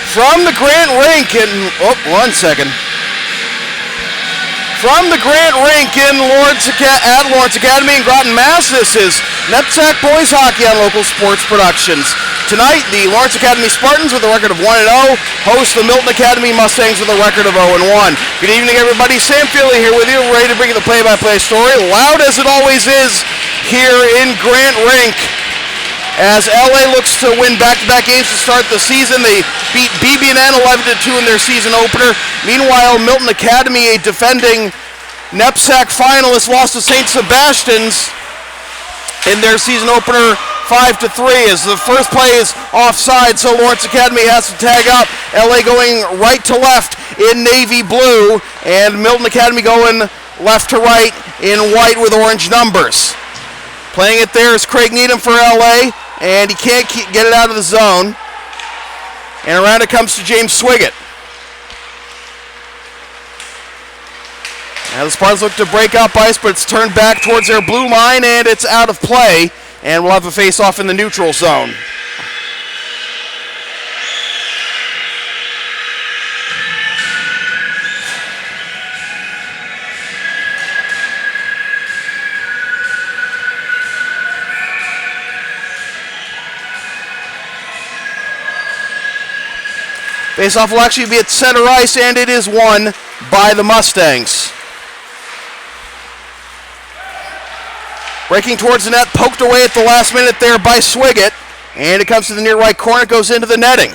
From the Grant Rink in, From the Grant Rink in Lawrence Academy in Groton, Mass, this is NEPSAC Boys Hockey on Local Sports Productions. Tonight, the Lawrence Academy Spartans with a record of 1-0 host the Milton Academy Mustangs with a record of 0-1. Good evening, everybody. Sam Feely here with you, ready to bring you the play-by-play story, loud as it always is here in Grant Rink. As LA looks to win back-to-back games to start the season, they beat BB&N 11-2 in their season opener. Meanwhile, Milton Academy, a defending NEPSAC finalist, lost to St. Sebastian's in their season opener 5-3. As the first play is offside, so Lawrence Academy has to tag up. LA going right to left in navy blue, and Milton Academy going left to right in white with orange numbers. Playing it there is Craig Needham for LA, and he can't get it out of the zone. And around it comes to James Swiggett. Now the Spartans look to break up ice, but it's turned back towards their blue line, and it's out of play. And we'll have a face-off in the neutral zone. Face-off will actually be at center ice, and it is won by the Mustangs. Breaking towards the net, poked away at the last minute there by Swiggett, and it comes to the near right corner, goes into the netting.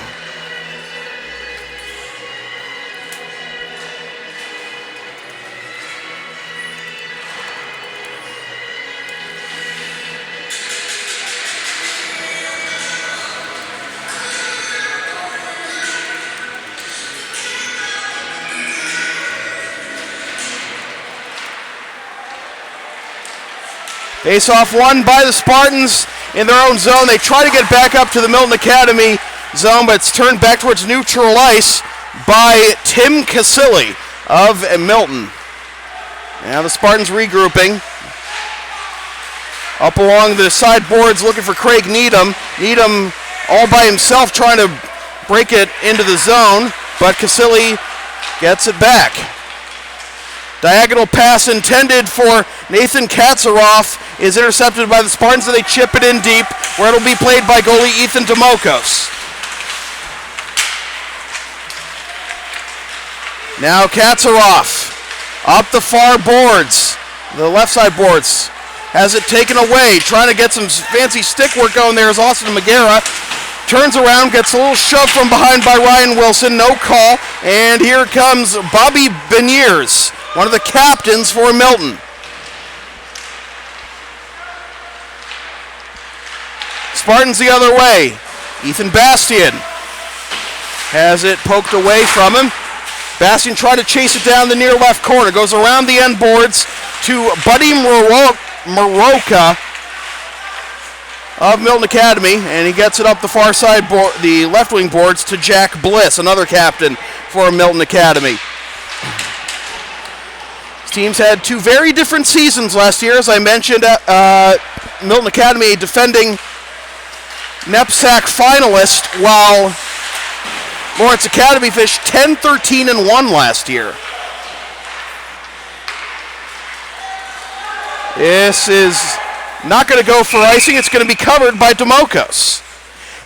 Face-off won by the Spartans in their own zone. They try to get back up to the Milton Academy zone, but it's turned back towards neutral ice by Tim Casilli of Milton. Now the Spartans regrouping. Up along the sideboards looking for Craig Needham. Needham all by himself trying to break it into the zone, but Casilli gets it back. Diagonal pass intended for Nathan Katsaroff is intercepted by the Spartans, and they chip it in deep, where it'll be played by goalie Ethan Demokos. Now Katsaroff up the far boards, the left side boards, has it taken away, trying to get some fancy stick work going there is Austin Magera. Turns around, gets a little shove from behind by Ryan Wilson, no call, and here comes Bobby Beniers, one of the captains for Milton. Spartans the other way. Ethan Bastian has it poked away from him. Bastian tried to chase it down the near left corner. Goes around the end boards to Buddy Maroka of Milton Academy, and he gets it up the far side, the left wing boards to Jack Bliss, another captain for Milton Academy. Teams had two very different seasons last year. As I mentioned, Milton Academy, a defending NEPSAC finalist, while Lawrence Academy fished 10-13-1 last year. This is not going to go for icing. It's going to be covered by Demokos.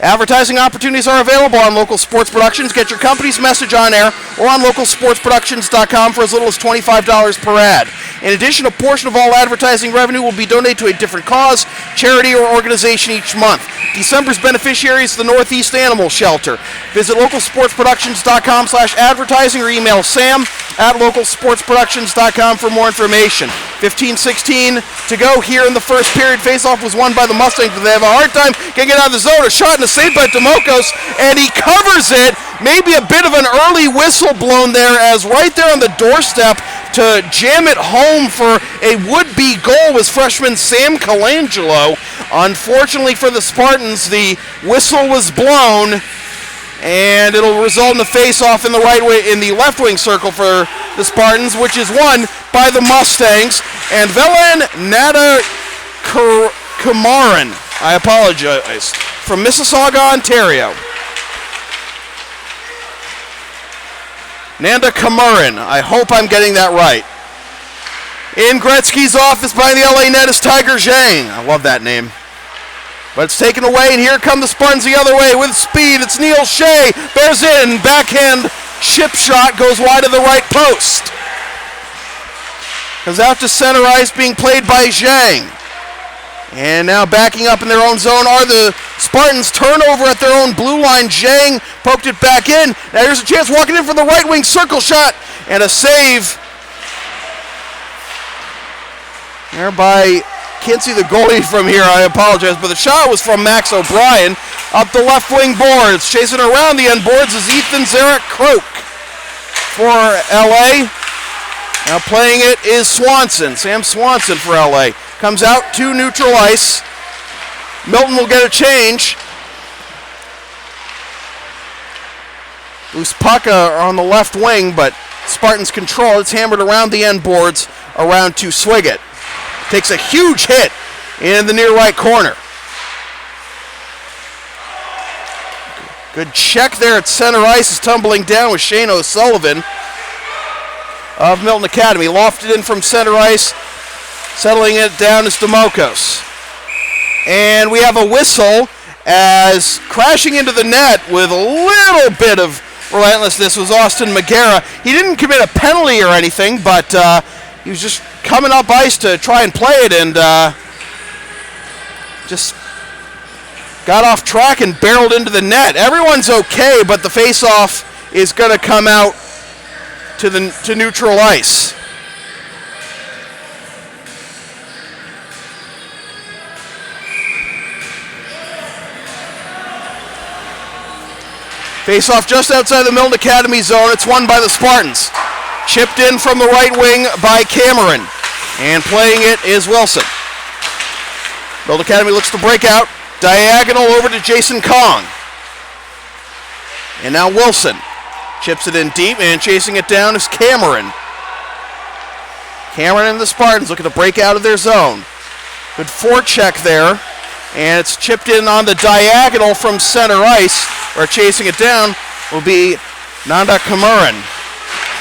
Advertising opportunities are available on Local Sports Productions. Get your company's message on air or on localsportsproductions.com for as little as $25 per ad. In addition, a portion of all advertising revenue will be donated to a different cause, charity, or organization each month. December's beneficiary is the Northeast Animal Shelter. Visit localsportsproductions.com/advertising or email sam@localsportsproductions.com for more information. 15-16 to go here in the first period. Faceoff was won by the Mustangs, but they have a hard time getting it out of the zone. A shot and a save by Demokos, and he covers it. Maybe a bit of an early whistle blown there, as right there on the doorstep to jam it home for a would-be goal was freshman Sam Colangelo. Unfortunately for the Spartans, the whistle was blown, and it'll result in a face-off in the left wing circle for the Spartans, which is won by the Mustangs. And Velan Nada Kumaran, I apologize, from Mississauga, Ontario. Nanda Kamurin. I hope I'm getting that right. In Gretzky's office behind the LA net is Tiger Zhang. I love that name. But it's taken away, and here come the Spartans the other way with speed. It's Neil Shea. Bears in. Backhand chip shot goes wide of the right post. Comes out to center ice, being played by Zhang. And now backing up in their own zone are the Spartans. Turnover at their own blue line. Zhang poked it back in. Now here's a chance walking in for the right wing circle shot. And a save. There by, can't see the goalie from here, I apologize. But the shot was from Max O'Brien. Up the left wing boards. Chasing around the end boards is Ethan Zarek Croak for LA. Now playing it is Swanson. Sam Swanson for LA. Comes out to neutral ice. Milton will get a change. Loose puck on the left wing, but Spartans control. It's hammered around the end boards, around to Swiggett. Takes a huge hit in the near right corner. Good check there at center ice. Is tumbling down with Shane O'Sullivan of Milton Academy. Lofted in from center ice. Settling it down is Demokos. And we have a whistle as crashing into the net with a little bit of relentlessness was Austin Magera. He didn't commit a penalty or anything, but he was just coming up ice to try and play it and just got off track and barreled into the net. Everyone's okay, but the face-off is going to come out to neutral ice. Face-off just outside the Milton Academy zone. It's won by the Spartans. Chipped in from the right wing by Cameron. And playing it is Wilson. Milton Academy looks to break out. Diagonal over to Jason Kong. And now Wilson. Chips it in deep, and chasing it down is Cameron. Cameron and the Spartans looking to break out of their zone. Good forecheck there. And it's chipped in on the diagonal from center ice, or chasing it down will be Nanda Kamuran.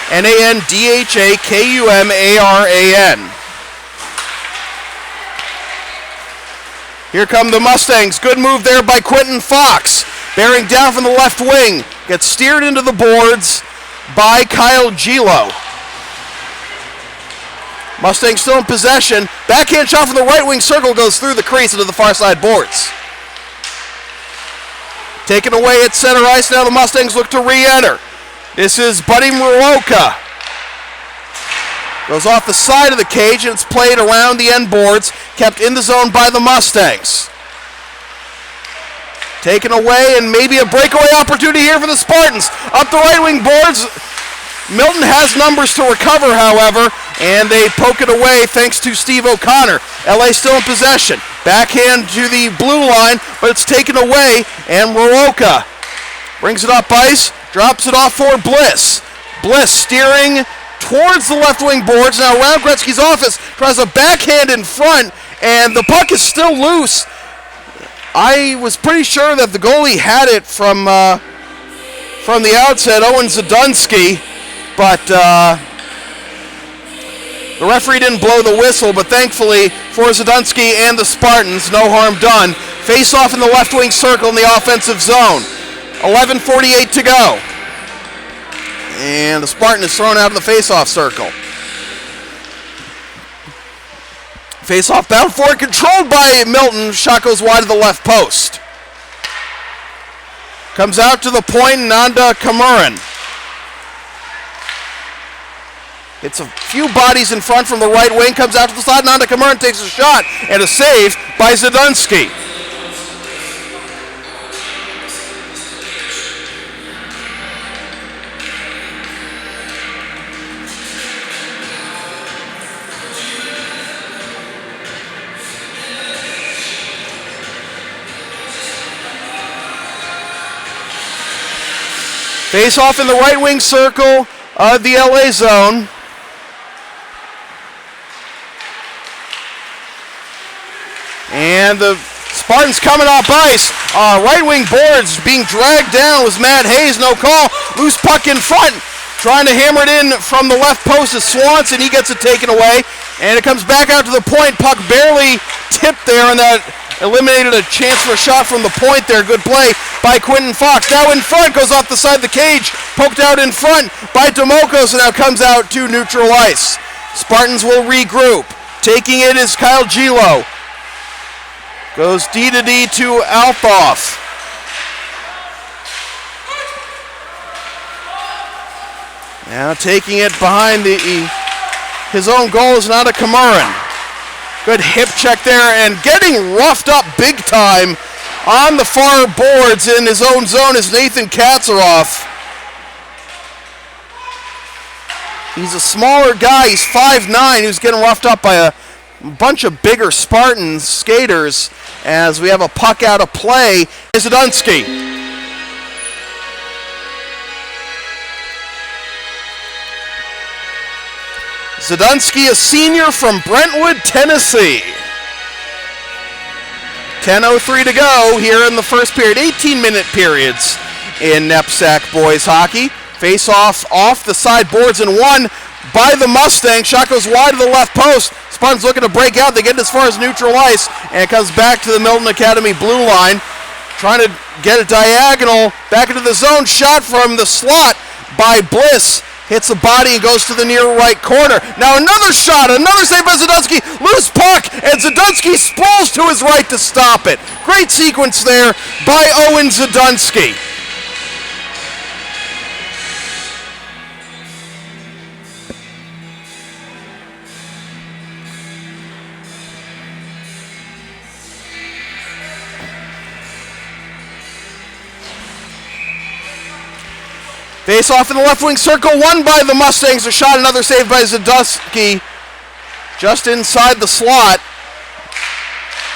Nandhakumaran. Here come the Mustangs. Good move there by Quentin Fox. Bearing down from the left wing. Gets steered into the boards by Kyle Gilo. Mustangs still in possession. Backhand shot from the right wing circle goes through the crease into the far side boards. Taken away at center ice. Now the Mustangs look to re-enter. This is Buddy Muroka. Goes off the side of the cage and it's played around the end boards. Kept in the zone by the Mustangs. Taken away and maybe a breakaway opportunity here for the Spartans. Up the right wing boards. Milton has numbers to recover, however, and they poke it away thanks to Steve O'Connor. LA still in possession. Backhand to the blue line, but it's taken away, and Muroka brings it up ice, drops it off for Bliss. Bliss steering towards the left wing boards. Now around Gretzky's office, tries a backhand in front, and the puck is still loose. I was pretty sure that the goalie had it from the outset, Owen Zadunsky, but the referee didn't blow the whistle, but thankfully for Zadunsky and the Spartans, no harm done. Face off in the left wing circle in the offensive zone. 11:48 to go. And the Spartan is thrown out of the face-off circle. Face-off bound forward, controlled by Milton. Shot goes wide of the left post. Comes out to the point, Nanda Kamuran. Hits a few bodies in front from the right wing, comes out to the side. Nanda Kamuran takes a shot, and a save by Zadunsky. Face off in the right wing circle of the LA zone. And the Spartans coming off ice. Right wing boards being dragged down was Matt Hayes, no call. Loose puck in front. Trying to hammer it in from the left post is Swanson. He gets it taken away. And it comes back out to the point. Puck barely tipped there, and that eliminated a chance for a shot from the point there. Good play by Quinton Fox. Now in front, goes off the side of the cage. Poked out in front by Demokos, and now comes out to neutral ice. Spartans will regroup. Taking it is Kyle Gilo. Goes D-to-D to Althoff. Now taking it behind his own goal is Nada Kamaran. Good hip check there, and getting roughed up big time on the far boards in his own zone is Nathan Katsaroff. He's a smaller guy. He's 5'9". He was getting roughed up by a bunch of bigger Spartans skaters as we have a puck out of play. Zadunski. Zadunski, a senior from Brentwood, Tennessee. 10:03 to go here in the first period. 18-minute periods in NEPSAC boys hockey. Face-off off the side boards and won by the Mustangs. Shot goes wide to the left post. Spartans looking to break out. They get as far as neutral ice, and it comes back to the Milton Academy blue line. Trying to get a diagonal back into the zone. Shot from the slot by Bliss. Hits the body and goes to the near right corner. Now another shot, another save by Zadunski. Loose puck, and Zadunski sprawls to his right to stop it. Great sequence there by Owen Zadunski. Face off in the left wing circle, won by the Mustangs. A shot, another save by Zadunski, just inside the slot.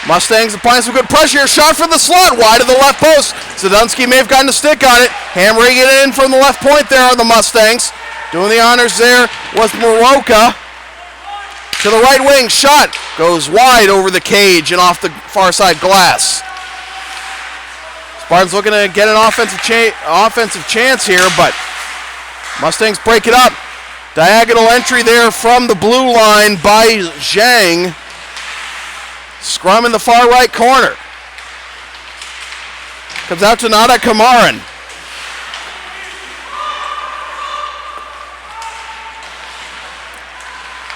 Mustangs applying some good pressure. Shot from the slot, wide of the left post. Zadunski may have gotten a stick on it, hammering it in from the left point there on the Mustangs. Doing the honors there was Moroka. To the right wing, shot goes wide over the cage and off the far side glass. Spartans looking to get an offensive chance here, but Mustangs break it up. Diagonal entry there from the blue line by Zhang. Scrum in the far right corner. Comes out to Nada Kamaran.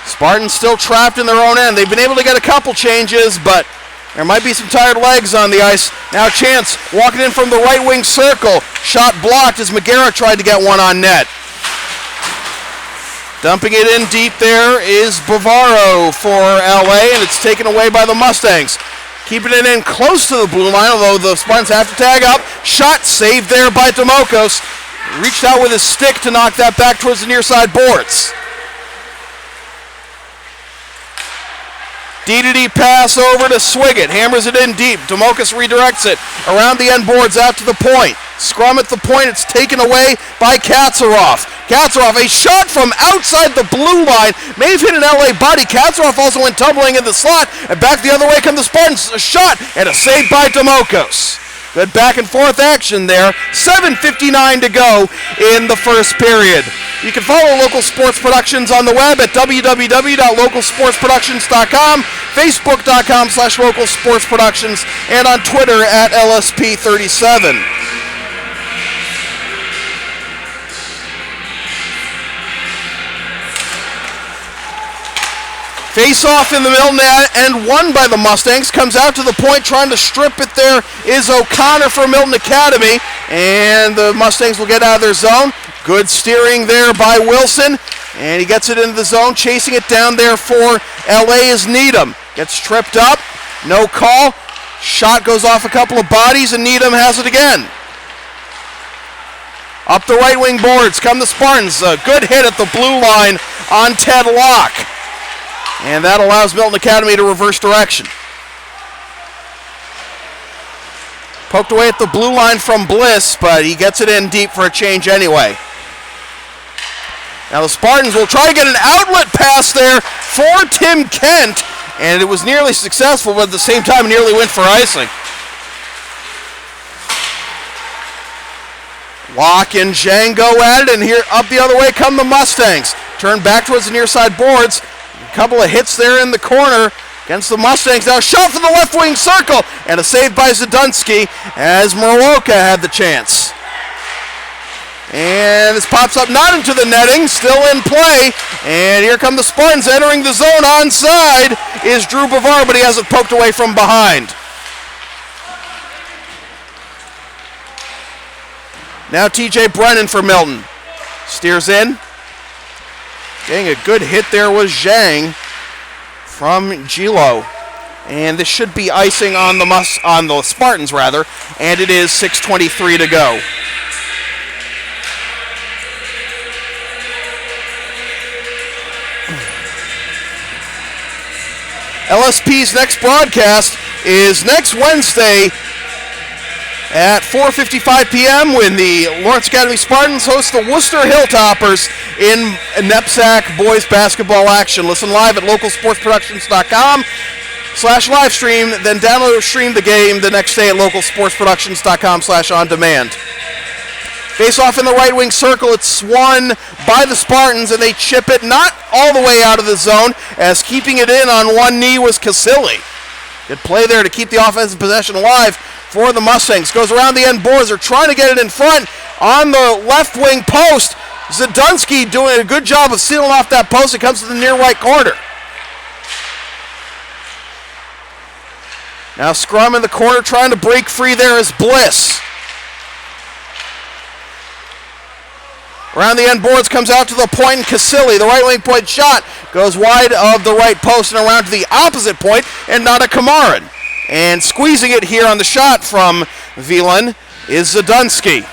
Spartans still trapped in their own end. They've been able to get a couple changes, but there might be some tired legs on the ice. Now Chance walking in from the right wing circle. Shot blocked as McGarrett tried to get one on net. Dumping it in deep there is Bavaro for LA, and it's taken away by the Mustangs. Keeping it in close to the blue line, although the Spartans have to tag up. Shot saved there by Demokos. Reached out with his stick to knock that back towards the near side boards. D-to-D pass over to Swiggett. Hammers it in deep. Demokos redirects it around the end boards out to the point. Scrum at the point. It's taken away by Katsaroff. Katsaroff, a shot from outside the blue line. May have hit an LA body. Katsaroff also went tumbling in the slot. And back the other way come the Spartans. A shot and a save by Demokos. Good back and forth action there. 7:59 to go in the first period. You can follow Local Sports Productions on the web at www.localsportsproductions.com, facebook.com/localsportsproductions, and on Twitter at LSP37. Face-off in the Milton and won by the Mustangs. Comes out to the point, trying to strip it there is O'Connor for Milton Academy. And the Mustangs will get out of their zone. Good steering there by Wilson. And he gets it into the zone. Chasing it down there for LA is Needham. Gets tripped up. No call. Shot goes off a couple of bodies, and Needham has it again. Up the right wing boards come the Spartans. A good hit at the blue line on Ted Locke. And that allows Milton Academy to reverse direction. Poked away at the blue line from Bliss, but he gets it in deep for a change anyway. Now the Spartans will try to get an outlet pass there for Tim Kent, and it was nearly successful, but at the same time nearly went for icing. Locke and Zhang go at it, and here up the other way come the Mustangs. Turn back towards the near side boards. A couple of hits there in the corner against the Mustangs. Now a shot from the left wing circle, and a save by Zdunsky as Moroka had the chance. And this pops up not into the netting, still in play. And here come the Spartans entering the zone. Onside is Drew Bavar, but he has it poked away from behind. Now TJ Brennan for Milton. Steers in. Getting a good hit there was Zhang from Gilo. And this should be icing on the Spartans, rather. And it is 6:23 to go. LSP's next broadcast is next Wednesday at 4:55 p.m. when the Lawrence Academy Spartans host the Worcester Hilltoppers in NEPSAC boys basketball action. Listen live at localsportsproductions.com/livestream, then download or stream the game the next day at localsportsproductions.com/on-demand. Face off in the right wing circle. It's won by the Spartans, and they chip it not all the way out of the zone, as keeping it in on one knee was Casilli. Good play there to keep the offensive possession alive for the Mustangs. Goes around the end boards. They're trying to get it in front on the left wing post. Zdunsky doing a good job of sealing off that post. It comes to the near right corner. Now scrum in the corner, trying to break free there is Bliss. Around the end boards, comes out to the point, and Casilli, the right wing point shot, goes wide of the right post and around to the opposite point, and not a Kamaran. And squeezing it here on the shot from Wieland is Zdunsky.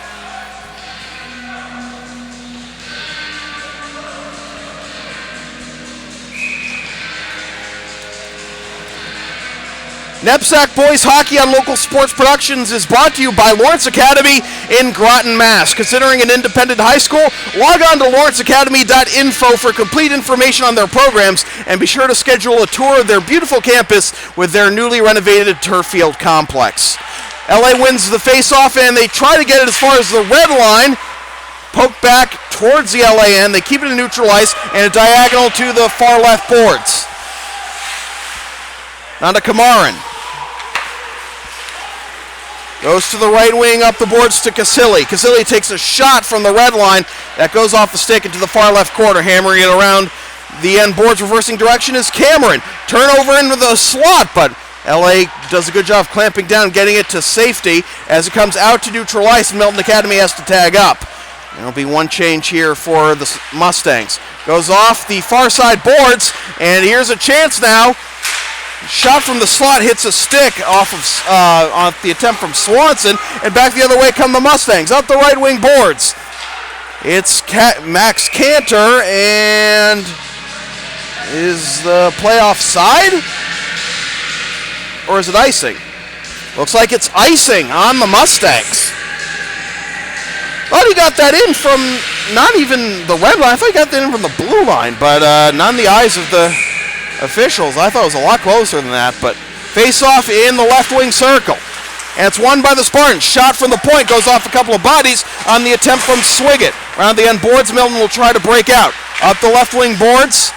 NEPSAC Boys Hockey on Local Sports Productions is brought to you by Lawrence Academy in Groton, Mass. Considering an independent high school, log on to lawrenceacademy.info for complete information on their programs, and be sure to schedule a tour of their beautiful campus with their newly renovated turf field complex. LA wins the face-off, and they try to get it as far as the red line. Poke back towards the LA end. They keep it in neutral ice, and a diagonal to the far left boards. Now to Kamaran. Goes to the right wing, up the boards to Casilli. Casilli takes a shot from the red line. That goes off the stick into the far left corner, hammering it around the end boards. Reversing direction is Cameron. Turnover into the slot, but LA does a good job of clamping down, getting it to safety as it comes out to neutral ice, and Milton Academy has to tag up. There'll be one change here for the Mustangs. Goes off the far side boards, and here's a chance now. Shot from the slot hits a stick off the attempt from Swanson, and back the other way come the Mustangs, up the right wing boards. It's Max Cantor, and is the play offside? Or is it icing? Looks like it's icing on the Mustangs. Thought he got that in from not even the red line. I thought he got that in from the blue line, but not in the eyes of the officials. I thought it was a lot closer than that, but face-off in the left wing circle. And it's won by the Spartans. Shot from the point goes off a couple of bodies on the attempt from Swiggett. Around the end boards, Milton will try to break out. Up the left wing boards,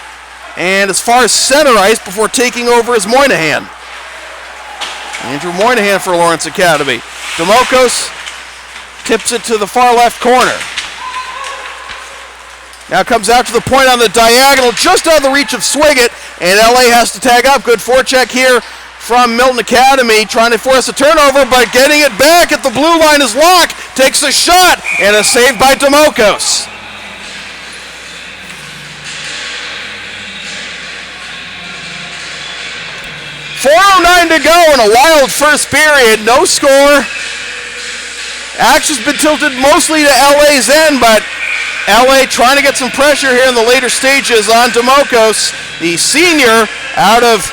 and as far as center ice before taking over is Moynihan. Andrew Moynihan for Lawrence Academy. Demokos tips it to the far left corner. Now comes out to the point on the diagonal, just out of the reach of Swiggett, and LA has to tag up. Good forecheck here from Milton Academy, trying to force a turnover, but getting it back at the blue line is Locke. Takes a shot, and a save by Demokos. .409 to go in a wild first period. No score. Action's been tilted mostly to LA's end, but LA trying to get some pressure here in the later stages on Demokos, the senior out of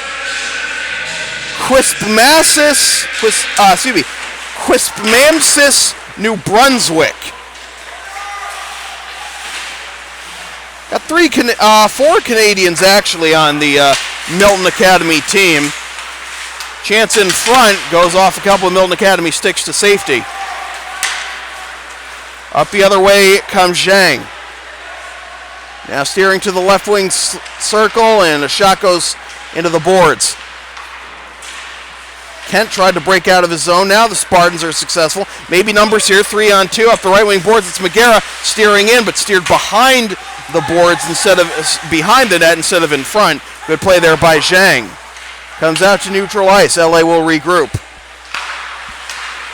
Quispamsis, New Brunswick. Got four Canadians actually on the Milton Academy team. Chance in front, goes off a couple of Milton Academy sticks to safety. Up the other way comes Zhang. Now steering to the left wing circle, and a shot goes into the boards. Kent tried to break out of his zone. Now the Spartans are successful. Maybe numbers here, 3-on-2 up the right wing boards. It's Magera steering in, but steered behind the boards instead of behind the net instead of in front. Good play there by Zhang. Comes out to neutral ice. LA will regroup.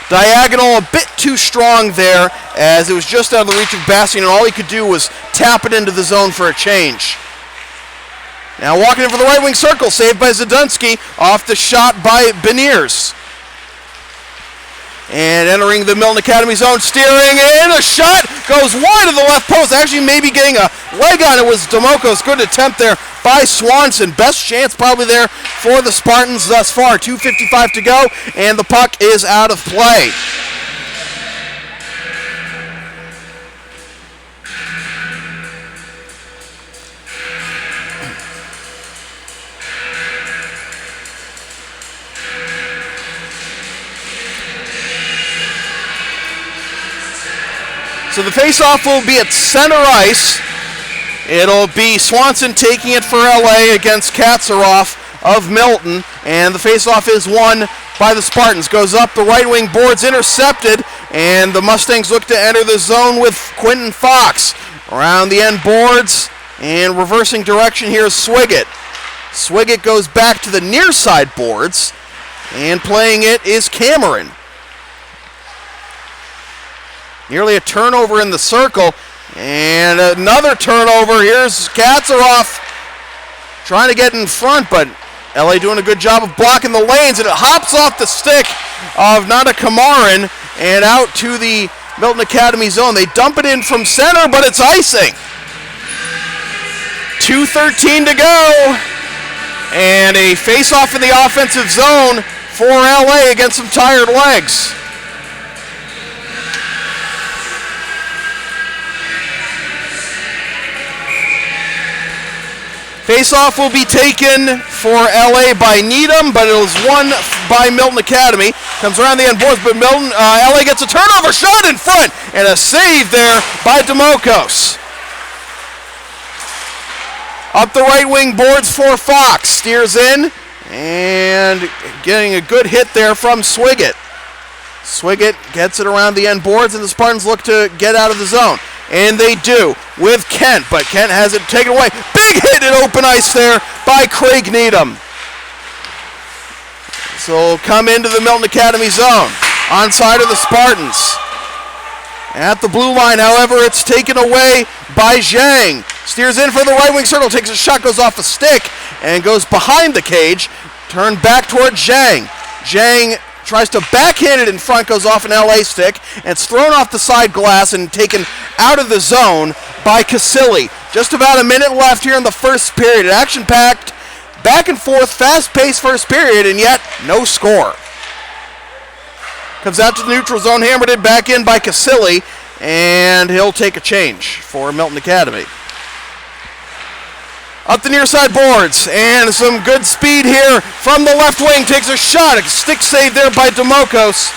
Diagonal a bit too strong there, as it was just out of the reach of Bastian, and all he could do was tap it into the zone for a change. Now walking in for the right wing circle, saved by Zadunsky, off the shot by Beniers. And entering the Milton Academy zone, steering in, a shot goes wide of the left post, actually maybe getting a leg on it was Demokos. Good attempt there by Swanson. Best chance probably there for the Spartans thus far. 2:55 to go, and the puck is out of play. So the faceoff will be at center ice. It'll be Swanson taking it for LA against Katsaroff of Milton, and the faceoff is won by the Spartans. Goes up the right wing boards, intercepted, and the Mustangs look to enter the zone with Quentin Fox. Around the end boards, and reversing direction here is Swiggett. Swiggett goes back to the near side boards, and playing it is Cameron. Nearly a turnover in the circle, and another turnover. Here's Katsaroff trying to get in front, but LA doing a good job of blocking the lanes, and it hops off the stick of Nana Kamarin and out to the Milton Academy zone. They dump it in from center, but it's icing. 2:13 to go, and a face-off in the offensive zone for LA against some tired legs. Face-off will be taken for LA by Needham, but it was won by Milton Academy. Comes around the end boards, but LA gets a turnover shot in front, and a save there by Demokos. Up the right wing boards for Fox. Steers in, and getting a good hit there from Swiggett. Swiggett gets it around the end boards, and the Spartans look to get out of the zone. And they do with Kent, but Kent has it taken away. Big hit at open ice there by Craig Needham. So come into the Milton Academy zone on side of the Spartans. At the blue line, however, it's taken away by Zhang. Steers in for the right wing circle, takes a shot, goes off a stick, and goes behind the cage. Turned back toward Zhang. Zhang tries to backhand it in front, goes off an LA stick, and it's thrown off the side glass and taken out of the zone by Casilli. Just about a minute left here in the first period. An action-packed, back and forth, fast-paced first period, and yet no score. Comes out to the neutral zone, hammered it back in by Casilli, and he'll take a change for Milton Academy. Up the near side boards, and some good speed here from the left wing. Takes a shot, a stick save there by Demokos,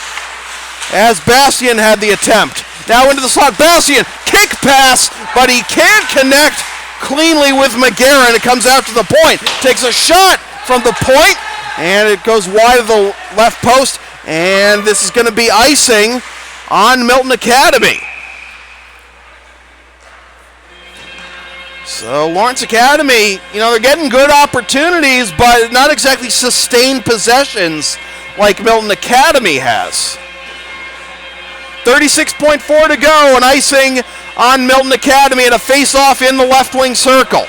as Bastian had the attempt. Now into the slot, Bastian, kick pass, but he can't connect cleanly with Magera, and it comes out to the point. Takes a shot from the point, and it goes wide of the left post, and this is going to be icing on Milton Academy. So Lawrence Academy, they're getting good opportunities, but not exactly sustained possessions like Milton Academy has. 36.4 to go, and icing on Milton Academy, and a face-off in the left wing circle.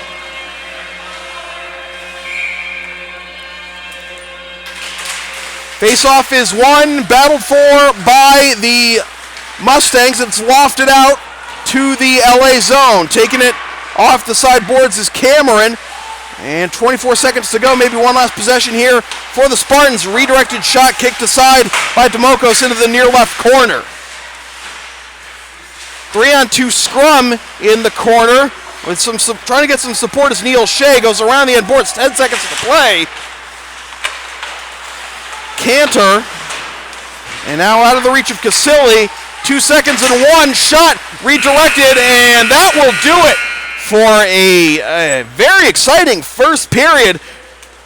Face-off is won, battled for by the Mustangs. It's lofted out to the LA zone. Taking it off the side boards is Cameron, and 24 seconds to go. Maybe one last possession here for the Spartans. Redirected shot kicked aside by Demokos into the near left corner. 3-on-2 scrum in the corner with some trying to get some support as Neil Shea goes around the end boards. 10 seconds to play. Cantor, and now out of the reach of Casilli, 2 seconds and 1 shot redirected, and that will do it for a very exciting first period.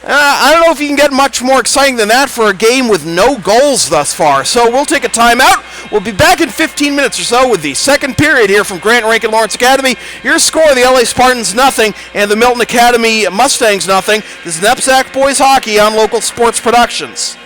I don't know if you can get much more exciting than that for a game with no goals thus far. So we'll take a timeout. We'll be back in 15 minutes or so with the second period here from Grant Rankin Lawrence Academy. Your score, the LA Spartans nothing and the Milton Academy Mustangs nothing. This is NEPSAC Boys Hockey on Local Sports Productions.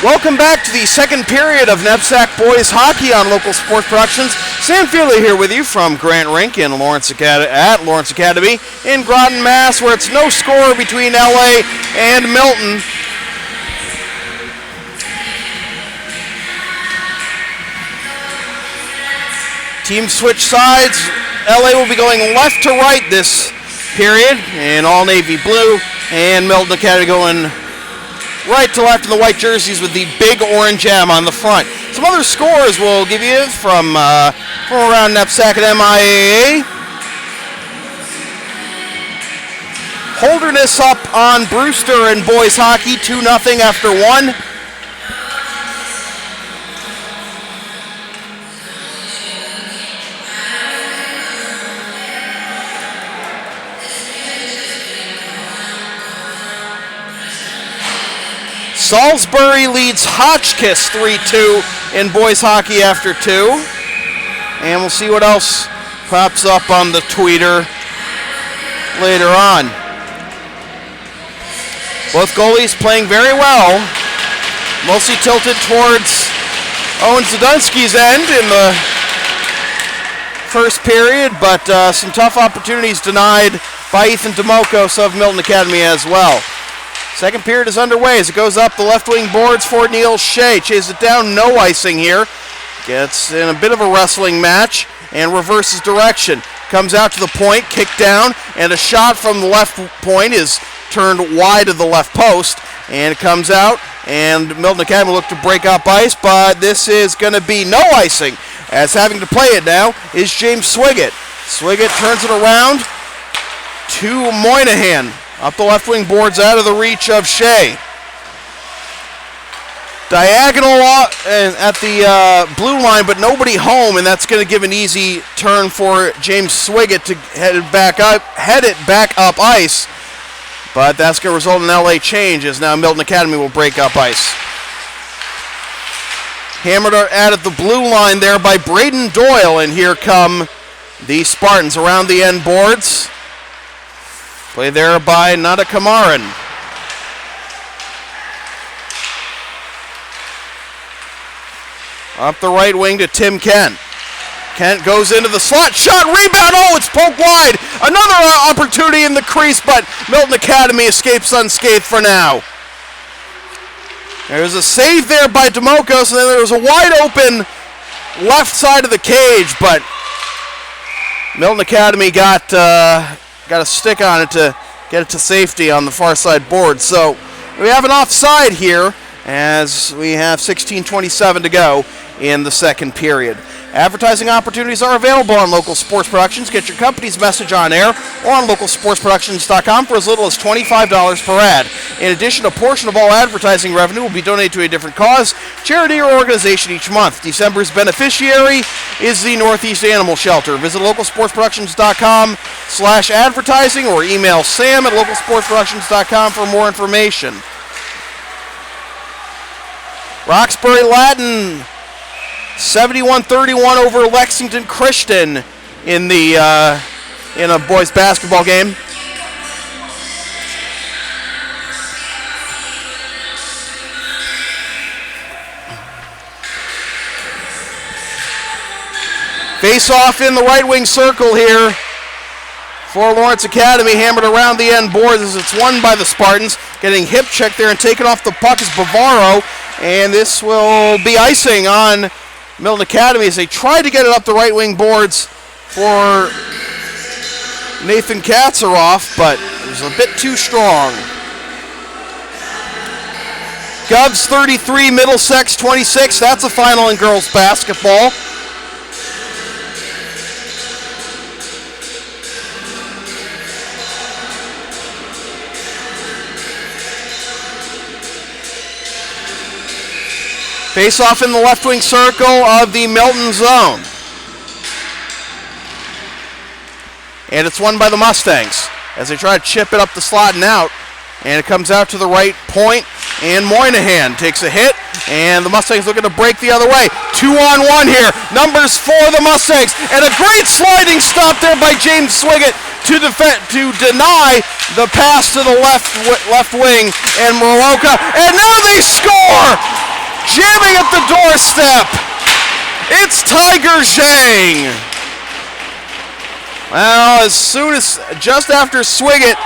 Welcome back to the second period of NEPSAC boys hockey on Local Sports Productions. Sam Feely here with you from Grant Rink in Lawrence Academy in Groton, Mass, where it's no score between LA and Milton. Teams switch sides. LA will be going left to right this period in all navy blue, and Milton Academy going right to left in the white jerseys with the big orange M on the front. Some other scores we'll give you from around NEPSAC and MIAA. Holderness up on Brewster in boys hockey, 2-0 after one. Salisbury leads Hotchkiss 3-2 in boys hockey after two. And we'll see what else pops up on the tweeter later on. Both goalies playing very well. Mostly tilted towards Owen Zdunsky's end in the first period, but some tough opportunities denied by Ethan Demokos of Milton Academy as well. Second period is underway as it goes up the left wing boards for Neil Shea. Chases it down, no icing here. Gets in a bit of a wrestling match and reverses direction. Comes out to the point, kicked down, and a shot from the left point is turned wide of the left post. And it comes out, and Milton Academy look to break up ice, but this is going to be no icing, as having to play it now is James Swiggett. Swiggett turns it around to Moynihan. Up the left wing boards out of the reach of Shea. Diagonal at the blue line, but nobody home, and that's going to give an easy turn for James Swiggett to head it back up ice. But that's going to result in an LA change, as now Milton Academy will break up ice. Hammered out at the blue line there by Braden Doyle, and here come the Spartans around the end boards. Play there by Nada Kamaran. Up the right wing to Tim Kent. Kent goes into the slot. Shot, rebound. Oh, it's poked wide. Another opportunity in the crease, but Milton Academy escapes unscathed for now. There's a save there by Demokos, and then there was a wide open left side of the cage, but Milton Academy got a stick on it to get it to safety on the far side board. So we have an offside here as we have 16:27 to go in the second period. Advertising opportunities are available on Local Sports Productions. Get your company's message on air or on localsportsproductions.com for as little as $25 per ad. In addition, a portion of all advertising revenue will be donated to a different cause, charity, or organization each month. December's beneficiary is the Northeast Animal Shelter. Visit localsportsproductions.com/advertising or email Sam at localsportsproductions.com for more information. Roxbury Latin 71-31 over Lexington Christian in a boys basketball game. Face off in the right wing circle here for Lawrence Academy, hammered around the end boards as it's won by the Spartans. Getting hip check there and taken off the puck is Bavaro, and this will be icing on Milton Academy as they try to get it up the right wing boards for Nathan Katzeroff, but it was a bit too strong. Govs 33, Middlesex 26. That's the final in girls basketball. Face off in the left wing circle of the Milton zone. And it's won by the Mustangs as they try to chip it up the slot and out. And it comes out to the right point, and Moynihan takes a hit, and the Mustangs looking to break the other way. 2-on-1 here, numbers for the Mustangs, and a great sliding stop there by James Swiggett to deny the pass to the left wing, and Moroka, and now they score jamming at the doorstep. It's Tiger Zhang. Well, just after Swiggett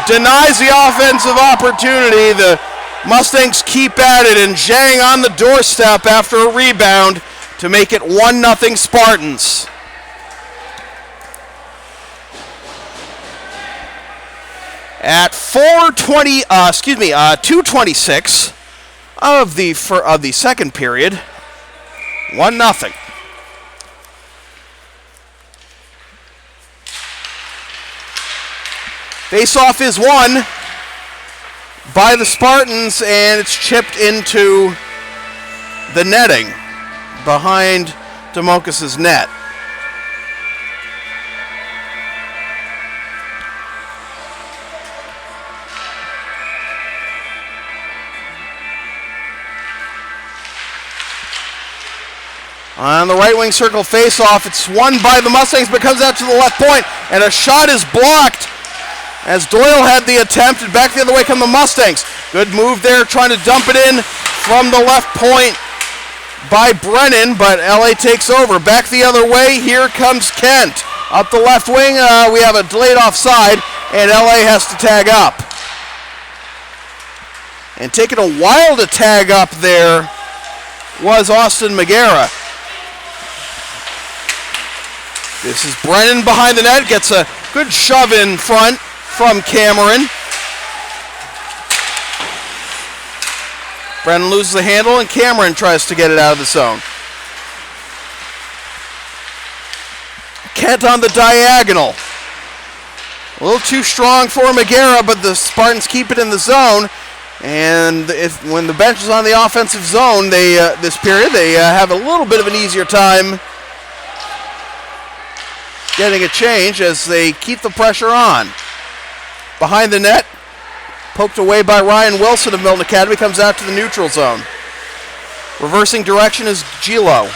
denies the offensive opportunity, the Mustangs keep at it, and Zhang on the doorstep after a rebound to make it 1-0 Spartans. At 2:26 of the second period, 1-0. Face-off is won by the Spartans, and it's chipped into the netting behind Demokis' net. On the right wing circle face-off, it's won by the Mustangs, but comes out to the left point, and a shot is blocked as Doyle had the attempt, and back the other way come the Mustangs. Good move there, trying to dump it in from the left point by Brennan, but LA takes over. Back the other way, here comes Kent. Up the left wing, we have a delayed offside, and LA has to tag up. And taking a while to tag up there was Austin Magera. This is Brennan behind the net, gets a good shove in front from Cameron. Brennan loses the handle, and Cameron tries to get it out of the zone. Kent on the diagonal. A little too strong for Magera, but the Spartans keep it in the zone. And when the bench is on the offensive zone, this period, they have a little bit of an easier time getting a change as they keep the pressure on. Behind the net, poked away by Ryan Wilson of Milton Academy, comes out to the neutral zone. Reversing direction is Gilo.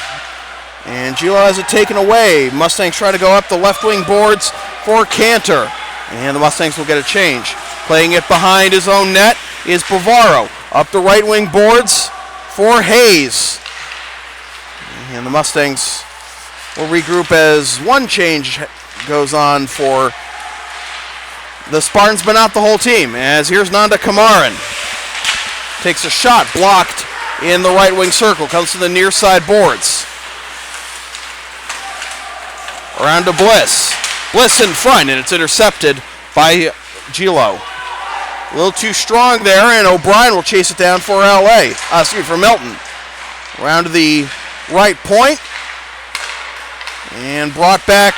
And Gilo has it taken away. Mustangs try to go up the left wing boards for Cantor. And the Mustangs will get a change. Playing it behind his own net is Bavaro. Up the right wing boards for Hayes. And the Mustangs will regroup as one change goes on for the Spartans, but not the whole team. As here's Nanda Kamaran. Takes a shot, blocked in the right wing circle. Comes to the near side boards. Around to Bliss. Bliss in front, and it's intercepted by Gilo. A little too strong there, and O'Brien will chase it down for for Milton. Around to the right point, and brought back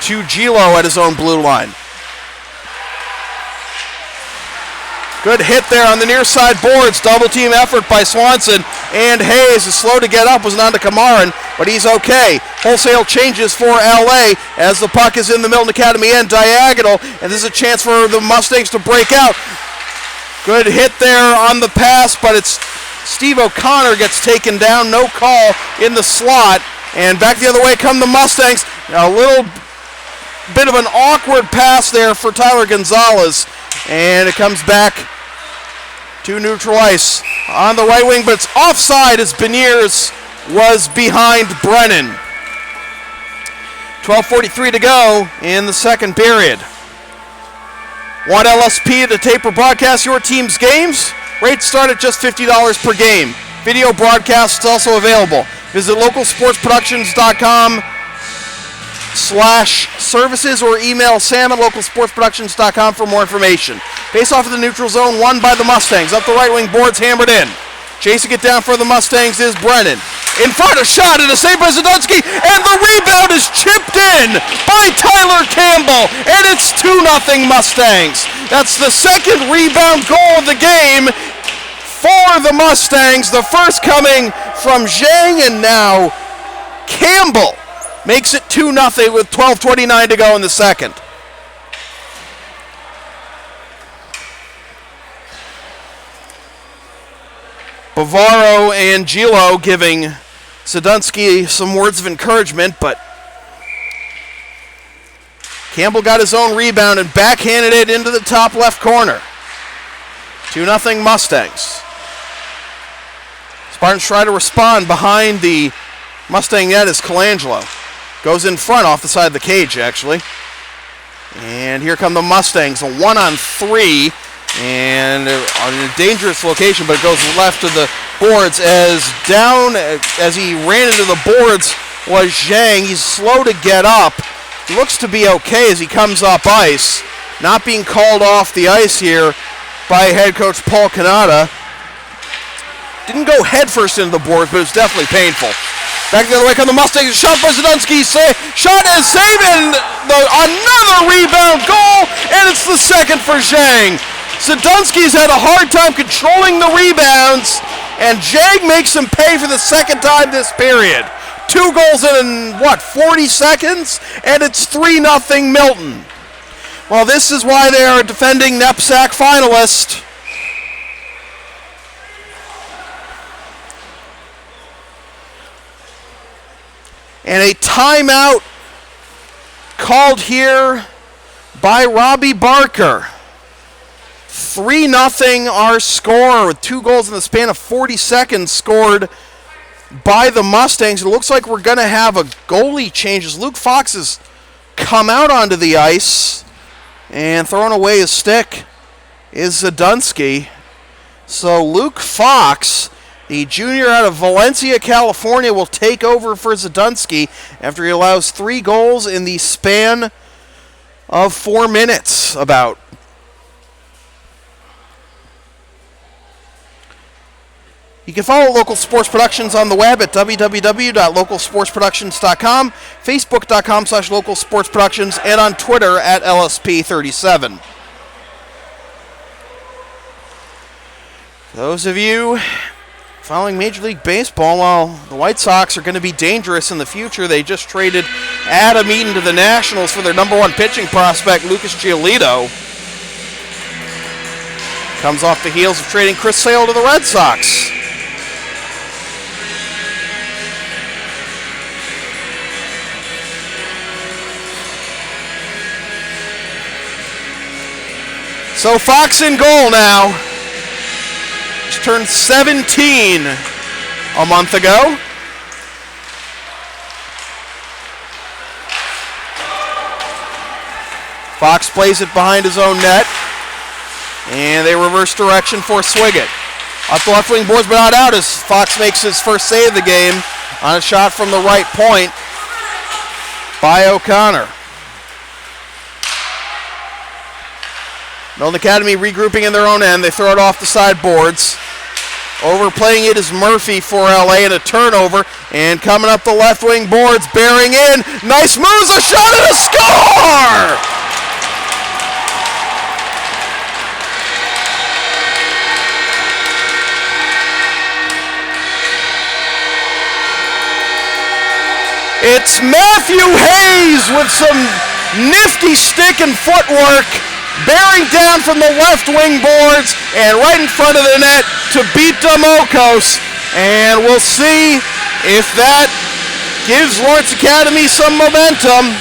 to Gilo at his own blue line. Good hit there on the near side boards. Double team effort by Swanson, and Hayes is slow to get up, was Nanda Kamaran, but he's okay. Wholesale changes for LA as the puck is in the Milton Academy end diagonal, and this is a chance for the Mustangs to break out. Good hit there on the pass, but it's Steve O'Connor gets taken down. No call in the slot, and back the other way come the Mustangs. A little bit of an awkward pass there for Tyler Gonzalez, and it comes back to neutral ice on the right wing, but it's offside as Beniers was behind Brennan. 12:43 to go in the second period. Want LSP to tape or broadcast your team's games? Rates start at just $50 per game. Video broadcasts also available. Visit localsportsproductions.com/services or email sam@localsportsproductions.com for more information. Face off of the neutral zone, won by the Mustangs. Up the right wing boards, hammered in. Chasing it down for the Mustangs is Brennan. In front, a shot and a save by Zadunski, and the rebound is chipped in by Tyler Campbell, and it's 2-0 Mustangs. That's the second rebound goal of the game for the Mustangs. The first coming from Zhang, and now Campbell makes it 2-0 with 12:29 to go in the second. Bavaro and Gilo giving Zadunski some words of encouragement, but Campbell got his own rebound and backhanded it into the top left corner. 2-0 Mustangs. Spartans try to respond behind the Mustang net as Colangelo goes in front off the side of the cage, actually. And here come the Mustangs, a 1-on-3, and on a dangerous location, but it goes left of the boards as down as he ran into the boards was Zhang. He's slow to get up. Looks to be okay as he comes up ice. Not being called off the ice here by head coach Paul Kanata. Didn't go headfirst into the boards, but it's definitely painful. Back the other way come the Mustangs. Shot by Zadunski. Shot is saved, and another rebound goal, and it's the second for Zhang. Zadunski's had a hard time controlling the rebounds, and Zhang makes him pay for the second time this period. 2 goals in 40 seconds, and it's 3-0 Milton. Well, this is why they are defending NEPSAC finalist. And a timeout called here by Robbie Barker. 3-0 our score with 2 goals in the span of 40 seconds scored by the Mustangs. It looks like we're going to have a goalie change as Luke Fox has come out onto the ice and thrown away his stick is Zadunski. So Luke Fox, the junior out of Valencia, California, will take over for Zadunski after he allows 3 goals in the span of 4 minutes about. You can follow Local Sports Productions on the web at www.localsportsproductions.com, facebook.com/localsportsproductions, and on Twitter at LSP37. Those of you following Major League Baseball, while the White Sox are going to be dangerous in the future, they just traded Adam Eaton to the Nationals for their #1 pitching prospect, Lucas Giolito. Comes off the heels of trading Chris Sale to the Red Sox. So Fox in goal now. Just turned 17 a month ago. Fox plays it behind his own net. And they reverse direction for Swiggett. Up the left wing boards, but not out as Fox makes his first save of the game on a shot from the right point by O'Connor. Milton Academy regrouping in their own end. They throw it off the side boards. Overplaying it is Murphy for LA and a turnover. And coming up the left wing boards, bearing in. Nice moves, a shot and a score! It's Matthew Hayes with some nifty stick and footwork, bearing down from the left wing boards and right in front of the net to beat Demokos. And we'll see if that gives Lawrence Academy some momentum.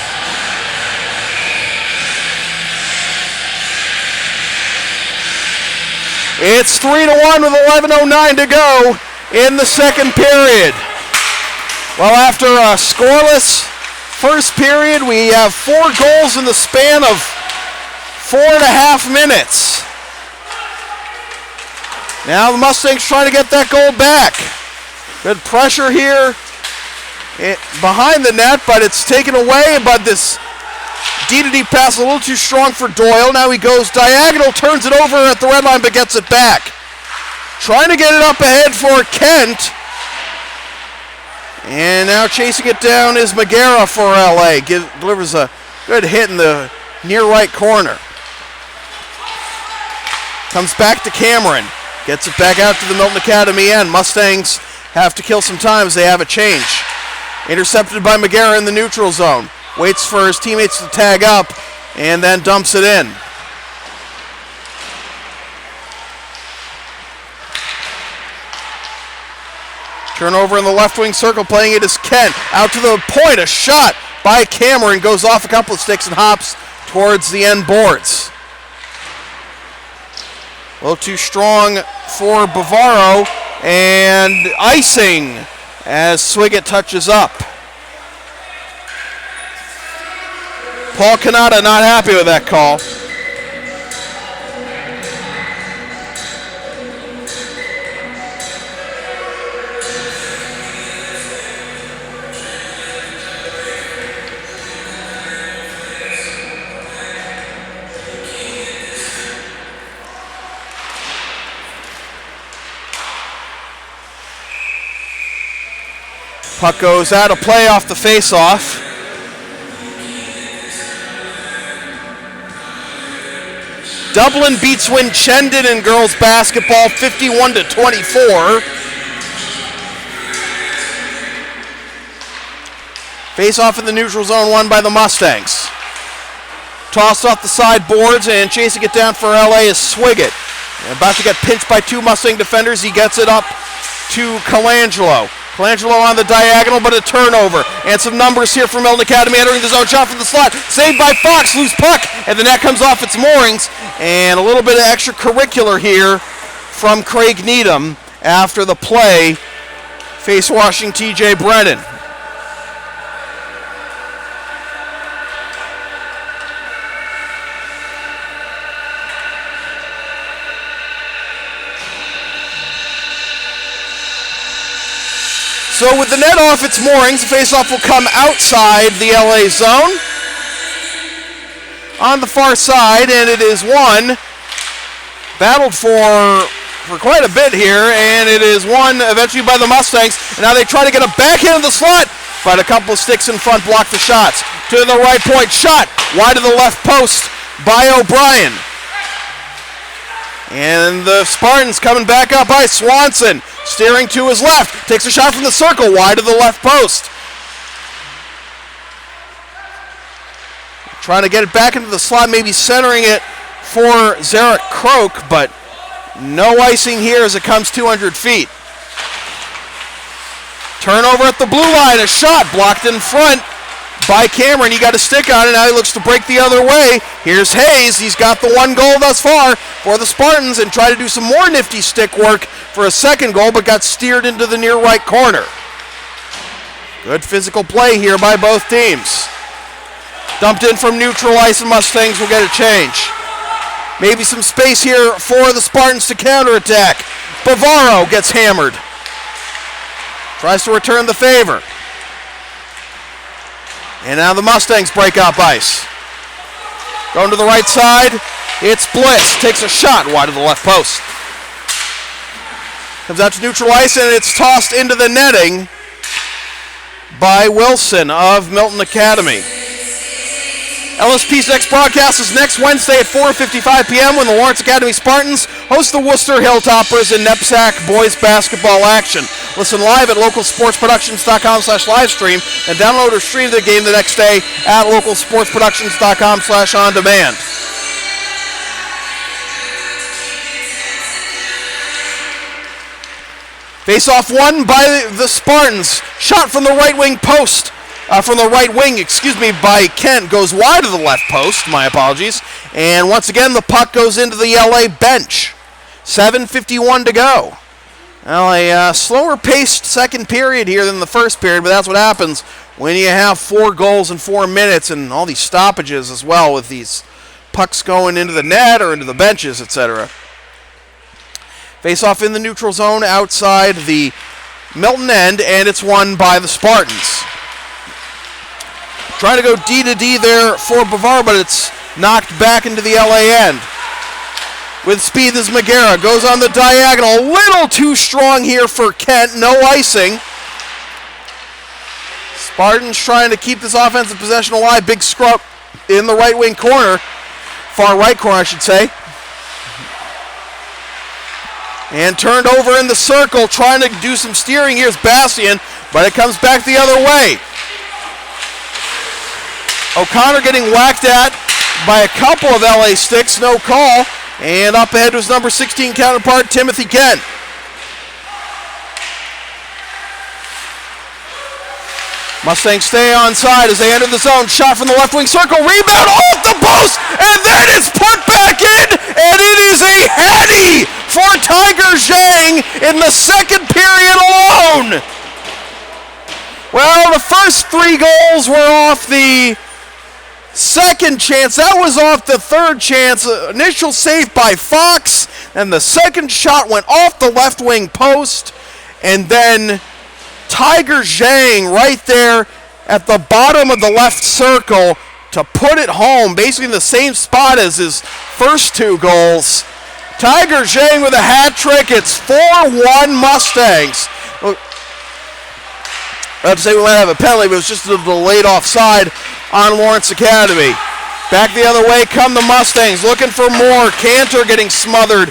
It's 3-1 with 11:09 to go in the second period. Well, after a scoreless first period, we have 4 goals in the span of 4.5 minutes. Now the Mustangs trying to get that goal back. Good pressure here behind the net, but it's taken away. But this D-to-D pass a little too strong for Doyle. Now he goes diagonal, turns it over at the red line, but gets it back. Trying to get it up ahead for Kent. And now chasing it down is Magera for LA. Delivers a good hit in the near right corner. Comes back to Cameron. Gets it back out to the Milton Academy end. Mustangs have to kill some time as they have a change. Intercepted by Magera in the neutral zone. Waits for his teammates to tag up and then dumps it in. Turnover in the left wing circle, playing it as Kent. Out to the point, a shot by Cameron. Goes off a couple of sticks and hops towards the end boards. A little too strong for Bavaro. And icing as Swiggett touches up. Paul Canada not happy with that call. Puck goes out of play off the face-off. Dublin beats Winchendon in girls basketball 51-24. Face-off in the neutral zone won by the Mustangs. Tossed off the side boards and chasing it down for LA is Swiggett. About to get pinched by two Mustang defenders. He gets it up to Colangelo. Colangelo on the diagonal, but a turnover. And some numbers here from Milton Academy entering the zone. Shot from the slot. Saved by Fox. Loose puck. And the net comes off its moorings. And a little bit of extracurricular here from Craig Needham after the play. Face washing TJ Brennan. So with the net off its moorings, the faceoff will come outside the LA zone. On the far side, and it is won. Battled for quite a bit here, and it is won eventually by the Mustangs. And now they try to get a backhand in the slot, but a couple of sticks in front block the shots. To the right point, shot wide of the left post by O'Brien. And the Spartans coming back up by Swanson. Steering to his left. Takes a shot from the circle. Wide of the left post. Trying to get it back into the slot. Maybe centering it for Zarek Croak. But no icing here as it comes 200 feet. Turnover at the blue line. A shot blocked in front by Cameron. He got a stick on it. Now he looks to break the other way. Here's Hayes. He's got the one goal thus far for the Spartans and try to do some more nifty stick work for a second goal, but got steered into the near right corner. Good physical play here by both teams. Dumped in from neutral ice, and Mustangs will get a change. Maybe some space here for the Spartans to counterattack. Bavaro gets hammered. Tries to return the favor. And now the Mustangs break up ice. Going to the right side, it's Bliss. Takes a shot wide of the left post. Comes out to neutral ice, and it's tossed into the netting by Wilson of Milton Academy. LSP's next broadcast is next Wednesday at 4:55 p.m. when the Lawrence Academy Spartans host the Worcester Hilltoppers in NEPSAC boys basketball action. Listen live at localsportsproductions.com/livestream and download or stream the game the next day at localsportsproductions.com/on-demand. Face-off won by the Spartans. Shot from the right wing post. From the right wing, by Kent. Goes wide of the left post. My apologies. And once again, the puck goes into the LA bench. 7:51 to go. Well, a slower-paced second period here than the first period, but that's what happens when you have 4 goals in 4 minutes and all these stoppages as well with these pucks going into the net or into the benches, etc. Face-off in the neutral zone outside the Milton end, and it's won by the Spartans. Trying to go D to D there for Bavar, but it's knocked back into the LA end. With speed, this Magera goes on the diagonal. A little too strong here for Kent. No icing. Spartans trying to keep this offensive possession alive. Big scrub in the right wing corner. Far right corner, I should say. And turned over in the circle. Trying to do some steering. Here's Bastian, but it comes back the other way. O'Connor getting whacked at by a couple of LA sticks, no call. And up ahead was number 16 counterpart, Timothy Kent. Mustangs stay onside as they enter the zone. Shot from the left wing circle, rebound off the post, and then it's put back in, and it is a heady for Tiger Zhang in the second period alone. Well, the first 3 goals were off the second chance. That was off the third chance. Initial save by Fox, and the second shot went off the left wing post. And then Tiger Zhang right there at the bottom of the left circle to put it home, basically in the same spot as his first 2 goals. Tiger Zhang with a hat trick. It's 4-1 Mustangs. I'd say we might have a penalty, but it was just a delayed offside on Lawrence Academy. Back the other way come the Mustangs, looking for more. Cantor getting smothered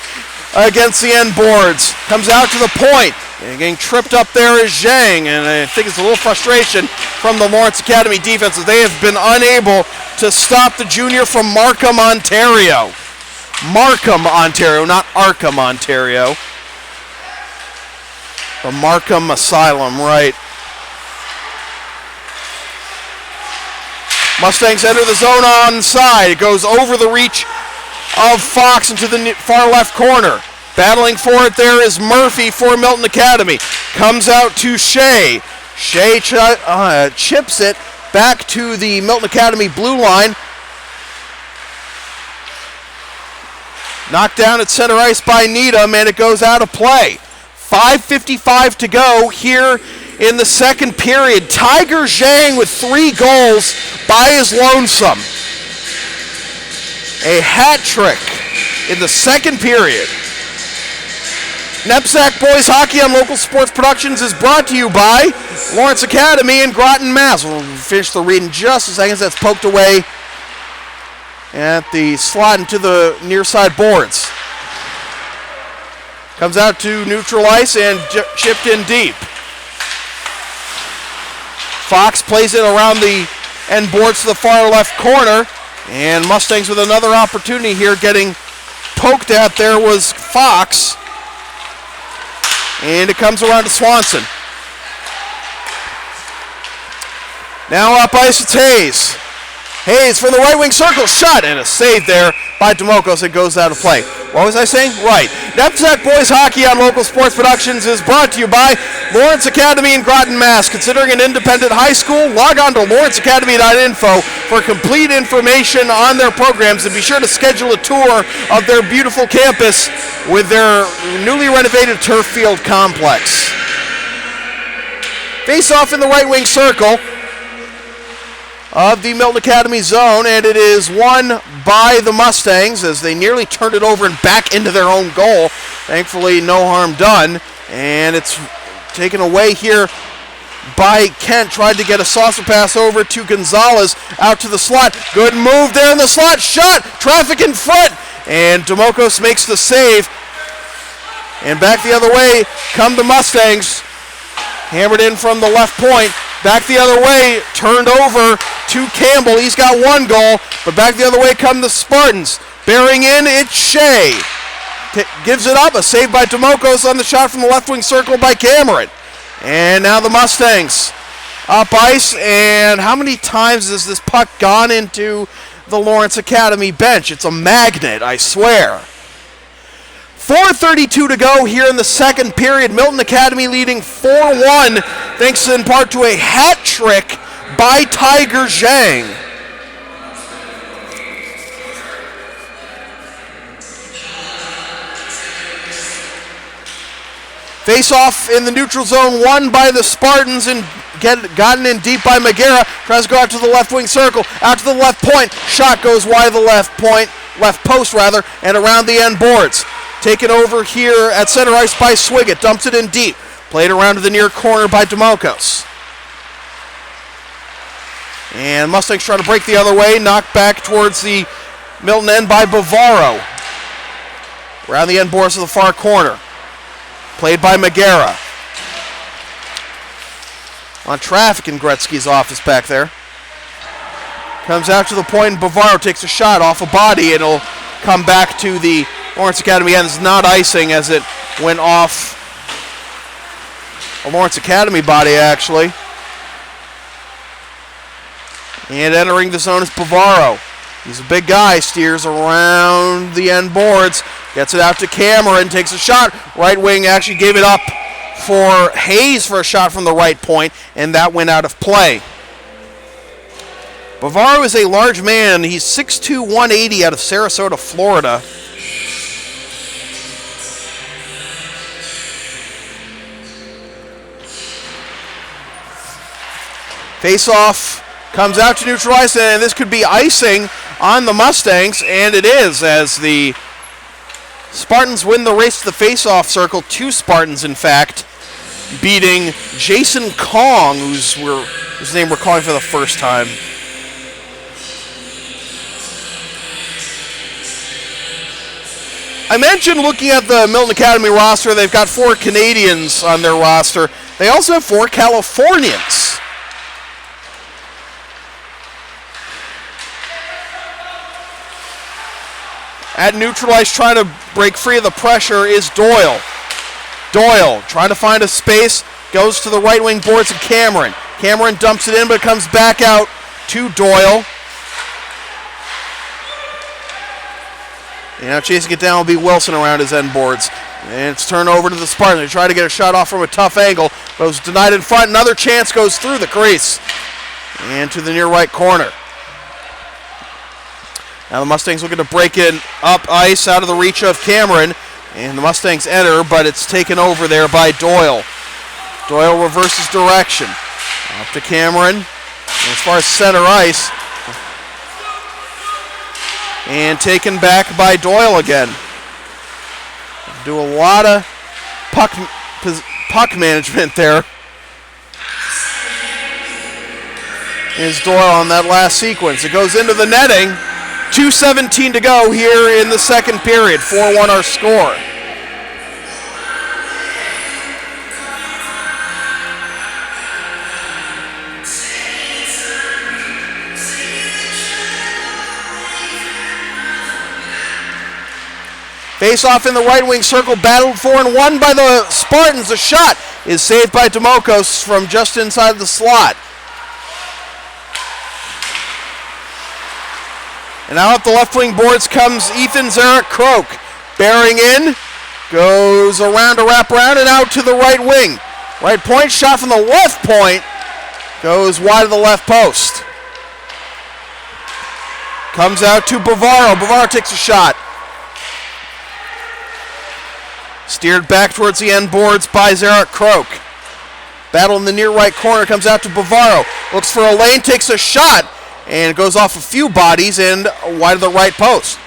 against the end boards. Comes out to the point. And getting tripped up there is Zhang, and I think it's a little frustration from the Lawrence Academy defense as they have been unable to stop the junior from Markham, Ontario. Markham, Ontario, not Arkham, Ontario. The Markham Asylum, right. Mustangs enter the zone onside. It goes over the reach of Fox into the far left corner. Battling for it there is Murphy for Milton Academy. Comes out to Shea. Shea chips it back to the Milton Academy blue line. Knocked down at center ice by Needham, and it goes out of play. 5:55 to go here in the second period. Tiger Zhang with 3 goals by his lonesome. A hat trick in the second period. NEPSAC Boys Hockey on Local Sports Productions is brought to you by Lawrence Academy in Groton, Mass. We'll finish the read in just a second. That's poked away at the slot into the near side boards. Comes out to neutral ice and chipped in deep. Fox plays it around the end boards to the far left corner. And Mustangs with another opportunity here, getting poked at there was Fox. And it comes around to Swanson. Now up ice, it's Hayes. Hayes from the right wing circle, shot, and a save there by Demokos. It goes out of play. What was I saying? Right. NEPSAC Boys Hockey on Local Sports Productions is brought to you by Lawrence Academy in Groton, Mass. Considering an independent high school, log on to lawrenceacademy.info for complete information on their programs, and be sure to schedule a tour of their beautiful campus with their newly renovated turf field complex. Face off in the right wing circle of the Milton Academy zone, and it is won by the Mustangs as they nearly turned it over and back into their own goal. Thankfully, no harm done, and it's taken away here by Kent. Tried to get a saucer pass over to Gonzalez, out to the slot. Good move there in the slot, shot, traffic in front, and Demokos makes the save. And back the other way come the Mustangs. Hammered in from the left point. Back the other way, turned over to Campbell. He's got 1 goal, but back the other way come the Spartans. Bearing in, it's Shea. Gives it up, a save by Demokos on the shot from the left wing circle by Cameron. And now the Mustangs up ice, and how many times has this puck gone into the Lawrence Academy bench? It's a magnet, I swear. 4:32 to go here in the second period. Milton Academy leading 4-1, thanks in part to a hat trick by Tiger Zhang. Face-off in the neutral zone, won by the Spartans and gotten in deep by Magera. Tries to go out to the left wing circle, out to the left point. Shot goes wide the left post, and around the end boards. Taken over here at center ice by Swiggett. Dumps it in deep. Played around to the near corner by Demokos. And Mustangs try to break the other way. Knocked back towards the Milton end by Bavaro. Around the end boards of the far corner. Played by Magera. On traffic in Gretzky's office back there. Comes out to the point, and Bavaro takes a shot off a body. It'll come back to the Lawrence Academy end. It's not icing as it went off a Lawrence Academy body, actually. And entering the zone is Bavaro. He's a big guy, steers around the end boards, Gets it out to Cameron, takes a shot. Right wing actually gave it up for Hayes for a shot from the right point, and that went out of play. Bavaro is a large man. He's 6'2", 180 out of Sarasota, Florida. Face-off comes out to neutralize, and this could be icing on the Mustangs, and it is, as the Spartans win the race to the face-off circle. 2 Spartans, in fact, beating Jason Kong, whose name we're calling for the first time. I mentioned looking at the Milton Academy roster, they've got 4 Canadians on their roster. They also have 4 Californians. At neutralize, trying to break free of the pressure is Doyle. Doyle trying to find a space, goes to the right wing boards of Cameron. Cameron dumps it in, but it comes back out to Doyle. And now chasing it down will be Wilson around his end boards. And it's turned over to the Spartans. They try to get a shot off from a tough angle, but it was denied in front. Another chance goes through the crease and to the near right corner. Now the Mustangs looking to break it up ice out of the reach of Cameron. And the Mustangs enter, but it's taken over there by Doyle. Doyle reverses direction. Up to Cameron. And as far as center ice. And taken back by Doyle again. Do a lot of puck management there. Is Doyle on that last sequence. It goes into the netting. 2:17 to go here in the second period. 4-1 our score. Face off in the right wing circle, battled for and won by the Spartans. The shot is saved by Demokos from just inside the slot. And now up the left wing boards comes Ethan Zarek-Croak. Bearing in, goes around to wrap around and out to the right wing. Right point, shot from the left point, goes wide of the left post. Comes out to Bavaro. Bavaro takes a shot. Steered back towards the end boards by Zarek-Croak. Battle in the near right corner, comes out to Bavaro. Looks for a lane, takes a shot. And goes off a few bodies and wide of the right post.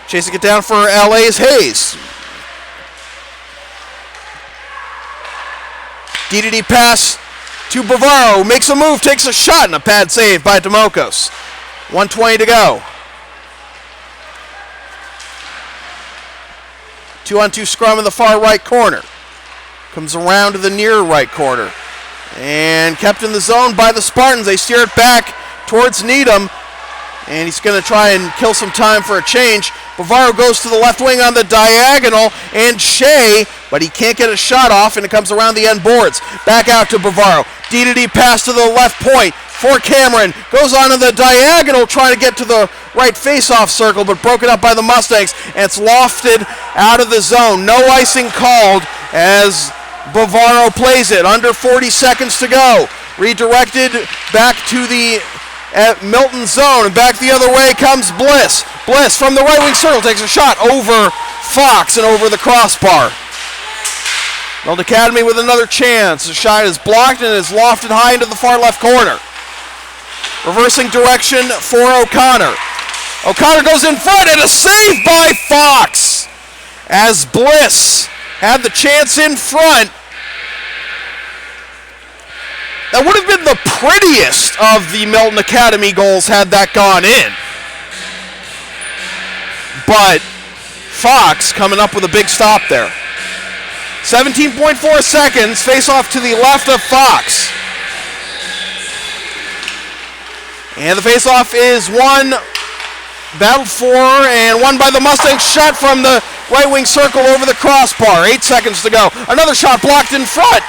Chasing it down for LA is Hayes. DDD pass to Bavaro. Makes a move, takes a shot, and a pad save by Demokos. 1:20 to go. 2-on-2 scrum in the far right corner. Comes around to the near right corner. And kept in the zone by the Spartans. They steer it back towards Needham, and he's going to try and kill some time for a change. Bavaro goes to the left wing on the diagonal, and Shea, but he can't get a shot off, and it comes around the end boards. Back out to Bavaro. DDD pass to the left point for Cameron. Goes on to the diagonal, trying to get to the right face-off circle, but broken up by the Mustangs, and it's lofted out of the zone. No icing called as Bavaro plays it. Under 40 seconds to go. Redirected back to the Milton zone, and back the other way comes Bliss. Bliss from the right wing circle takes a shot over Fox and over the crossbar. Milton Academy with another chance. The shot is blocked and is lofted high into the far left corner. Reversing direction for O'Connor. O'Connor goes in front, and a save by Fox as Bliss had the chance in front. That would have been the prettiest of the Milton Academy goals had that gone in. But Fox coming up with a big stop there. 17.4 seconds, face off to the left of Fox. And the face off is won, battled for, and won by the Mustangs. Shot from the right wing circle over the crossbar. 8 seconds to go. Another shot blocked in front.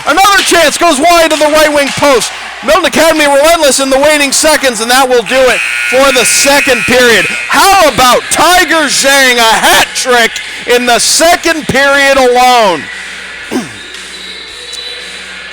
Another chance goes wide to the right wing post. Milton Academy relentless in the waiting seconds, and that will do it for the second period. How about Tiger Zhang, a hat trick in the second period alone?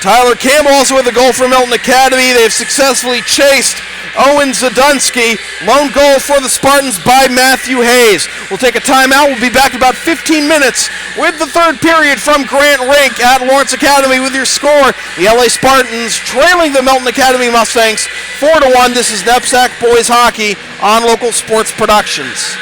Tyler Campbell also with a goal for Milton Academy. They've successfully chased Owen Zadunsky. Lone goal for the Spartans by Matthew Hayes. We'll take a timeout. We'll be back in about 15 minutes with the third period from Grant Rink at Lawrence Academy with your score. The LA Spartans trailing the Milton Academy Mustangs 4-1. This is NEPSAC Boys Hockey on Local Sports Productions.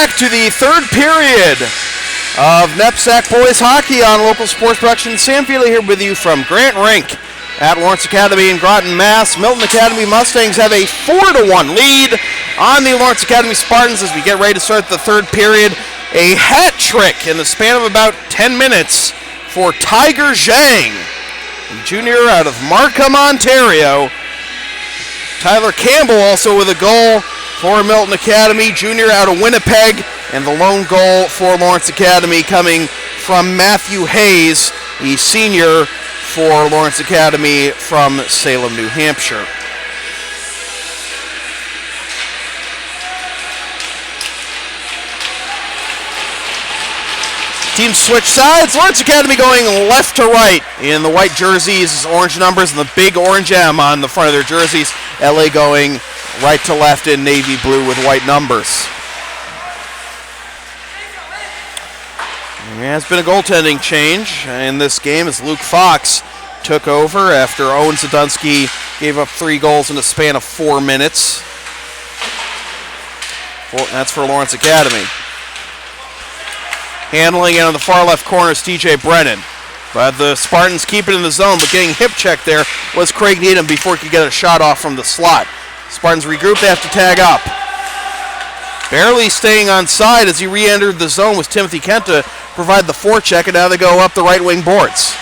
back to the third period of NEPSAC Boys Hockey on Local Sports Production. Sam Feely here with you from Grant Rink at Lawrence Academy in Groton, Mass. Milton Academy Mustangs have a 4-1 lead on the Lawrence Academy Spartans as we get ready to start the third period. A hat trick in the span of about 10 minutes for Tiger Zhang, junior out of Markham, Ontario. Tyler Campbell also with a goal for Milton Academy, junior out of Winnipeg, and the lone goal for Lawrence Academy coming from Matthew Hayes, the senior for Lawrence Academy from Salem, New Hampshire. Teams switch sides. Lawrence Academy going left to right in the white jerseys, orange numbers, and the big orange M on the front of their jerseys. LA going right to left in navy blue with white numbers. There has been a goaltending change in this game as Luke Fox took over after Owen Zadunsky gave up 3 goals in a span of 4 minutes. That's for Lawrence Academy. Handling it on the far left corner is TJ Brennan. But the Spartans keep it in the zone, but getting hip checked there was Craig Needham before he could get a shot off from the slot. Spartans regroup, they have to tag up. Barely staying on side as he re-entered the zone was Timothy Kent to provide the forecheck, and now they go up the right wing boards.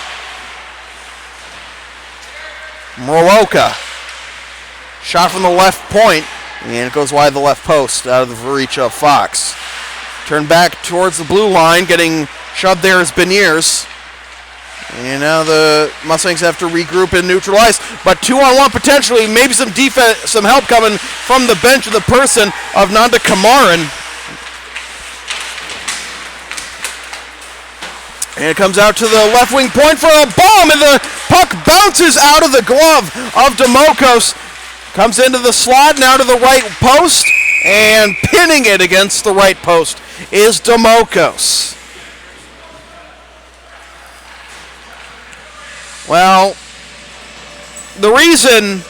Mroloka. Shot from the left point, and it goes wide the left post out of the reach of Fox. Turned back towards the blue line, getting shoved there is Beniers. And now the Mustangs have to regroup and neutralize. But 2-on-1 potentially, maybe some defense, some help coming from the bench of the person of Nanda Kamaran. And it comes out to the left wing point for a bomb, and the puck bounces out of the glove of Demokos. Comes into the slot, now to the right post, and pinning it against the right post is Demokos. Well, the reason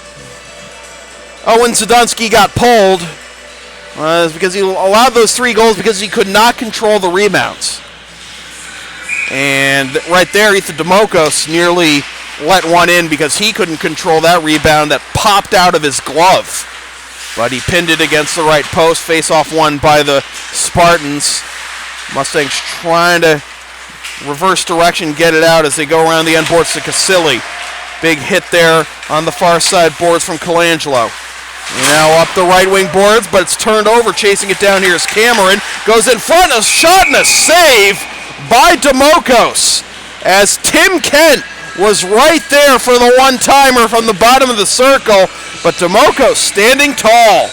Owen Zadunsky got pulled was because he allowed those 3 goals because he could not control the rebounds. And right there, Ethan Demokos nearly let one in because he couldn't control that rebound that popped out of his glove. But he pinned it against the right post. Face-off won by the Spartans. Mustangs trying to reverse direction, get it out as they go around the end boards to Casilli. Big hit there on the far side boards from Colangelo. Now up the right wing boards, but it's turned over. Chasing it down here is Cameron. Goes in front, a shot and a save by Demokos as Tim Kent was right there for the one-timer from the bottom of the circle, but Demokos standing tall.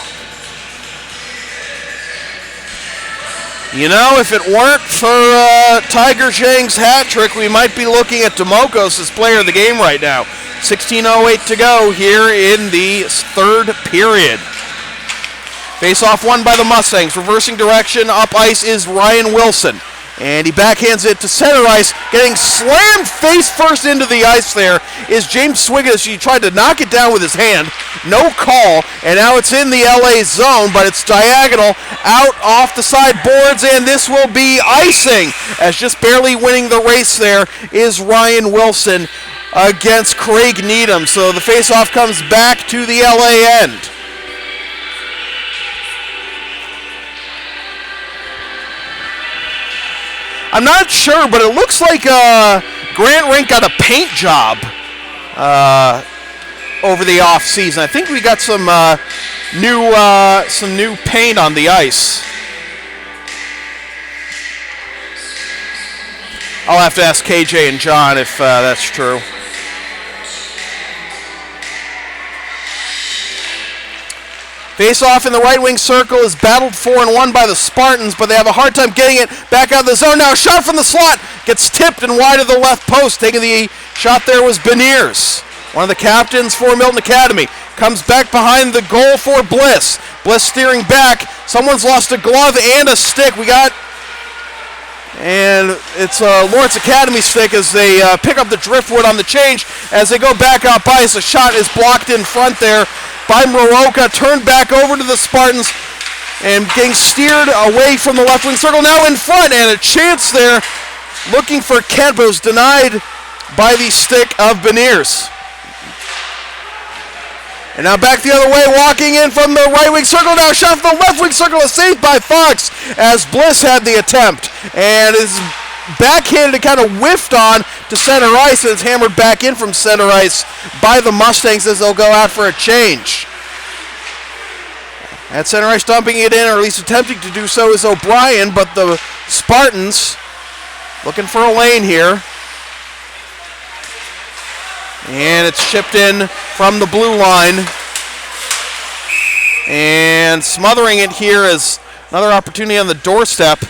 You know, if it weren't for Tiger Zhang's hat trick, we might be looking at Demokos as player of the game right now. 16:08 to go here in the third period. Face-off won by the Mustangs. Reversing direction, up ice is Ryan Wilson. And he backhands it to center ice, getting slammed face first into the ice there is James Swiggas. He tried to knock it down with his hand. No call, and now it's in the LA zone, but it's diagonal out off the side boards, and this will be icing, as just barely winning the race there is Ryan Wilson against Craig Needham. So the face-off comes back to the LA end. I'm not sure, but it looks like Grant Rink got a paint job over the off season. I think we got some new paint on the ice. I'll have to ask KJ and John if that's true. Face-off in the right wing circle is battled for and won by the Spartans, but they have a hard time getting it back out of the zone. Now a shot from the slot gets tipped and wide of the left post. Taking the shot there was Beniers, one of the captains for Milton Academy. Comes back behind the goal for Bliss. Bliss steering back. Someone's lost a glove and a stick. And it's Lawrence Academy stick as they pick up the driftwood on the change. As they go back up ice, a shot is blocked in front there by Moroka. Turned back over to the Spartans. and getting steered away from the left wing circle. Now in front, and a chance there looking for Kent, but was denied by the stick of Beniers. And now back the other way, walking in from the right wing circle. Now a shot from the left wing circle is saved by Fox as Bliss had the attempt. And is backhanded and kind of whiffed on to center ice, and it's hammered back in from center ice by the Mustangs as they'll go out for a change. At center ice, dumping it in, or at least attempting to do so, is O'Brien, but the Spartans looking for a lane here. And it's chipped in from the blue line. And smothering it here is another opportunity on the doorstep.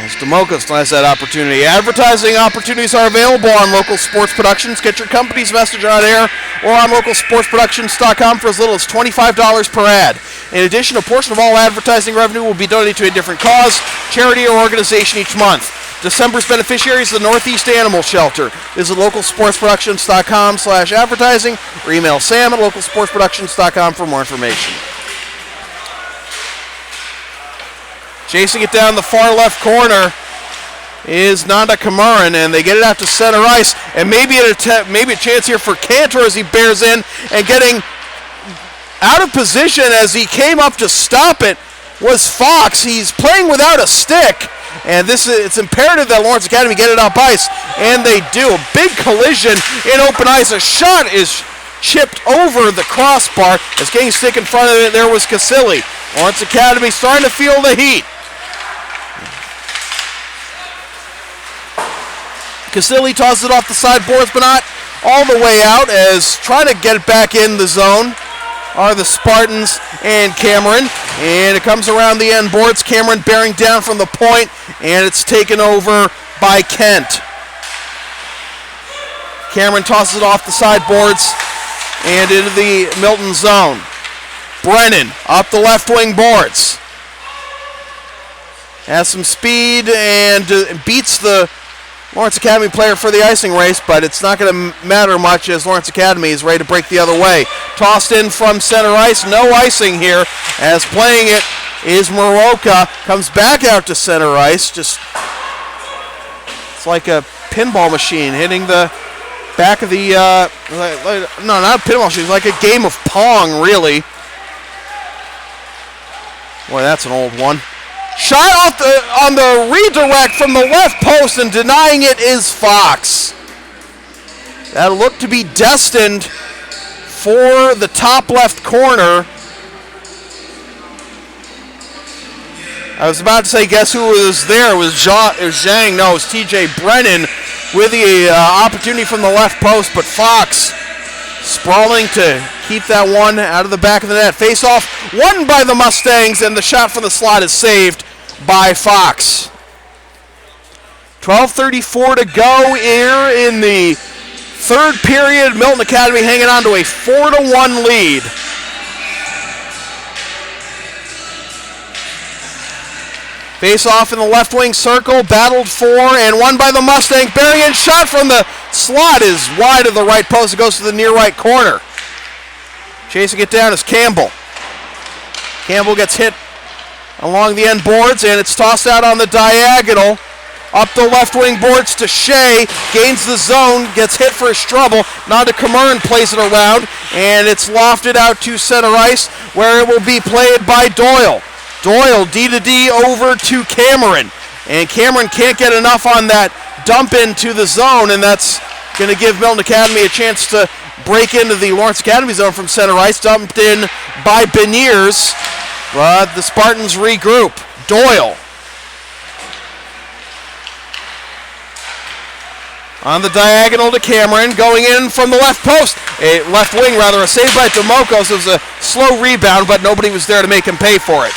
As DeMoka still has that opportunity. Advertising opportunities are available on Local Sports Productions. Get your company's message on air or on localsportsproductions.com for as little as $25 per ad. In addition, a portion of all advertising revenue will be donated to a different cause, charity, or organization each month. December's beneficiary is the Northeast Animal Shelter. Visit localsportsproductions.com/advertising or email Sam at localsportsproductions.com for more information. Chasing it down the far left corner is Nanda Kamaran, and they get it out to center ice, and maybe a chance here for Cantor as he bears in and getting out of position as he came up to stop it was Fox. He's playing without a stick, and it's imperative that Lawrence Academy get it up ice, and they do. A big collision in open ice. A shot is chipped over the crossbar as getting stick in front of it. There was Casilli. Lawrence Academy starting to feel the heat. Casilli tosses it off the sideboards, but not all the way out, as trying to get it back in the zone are the Spartans and Cameron. And it comes around the end boards. Cameron bearing down from the point, and it's taken over by Kent. Cameron tosses it off the sideboards and into the Milton zone. Brennan up the left wing boards. Has some speed and beats the Lawrence Academy player for the icing race, but it's not going to matter much as Lawrence Academy is ready to break the other way. Tossed in from center ice, no icing here, as playing it is Moroka. Comes back out to center ice, it's like a pinball machine hitting the back of the, no, not a pinball machine, it's like a game of Pong, really. Boy, that's an old one. Shot off on the redirect from the left post, and denying it is Fox. That looked to be destined for the top left corner. I was about to say, guess who was there? It was Zhang. No, it was TJ Brennan with the opportunity from the left post, but Fox sprawling to keep that one out of the back of the net. Face off won by the Mustangs, and the shot from the slot is saved by Fox. 12:34 to go here in the third period. Milton Academy hanging on to a 4-1 lead. Face off in the left wing circle, battled for and won by the Mustangs. Berrien shot from the slot is wide of the right post. It goes to the near right corner. Chasing it down is Campbell. Campbell gets hit along the end boards, and it's tossed out on the diagonal. Up the left wing boards to Shea, gains the zone, gets hit for his trouble. Nanda Kamaran plays it around, and it's lofted out to center ice, where it will be played by Doyle. Doyle, D to D over to Cameron, and Cameron can't get enough on that dump into the zone, and that's going to give Milton Academy a chance to break into the Lawrence Academy zone from center ice. Dumped in by Beniers, but the Spartans regroup. Doyle on the diagonal to Cameron, going in from the left post. A left wing, rather, a save by Demokos. It was a slow rebound, but nobody was there to make him pay for it.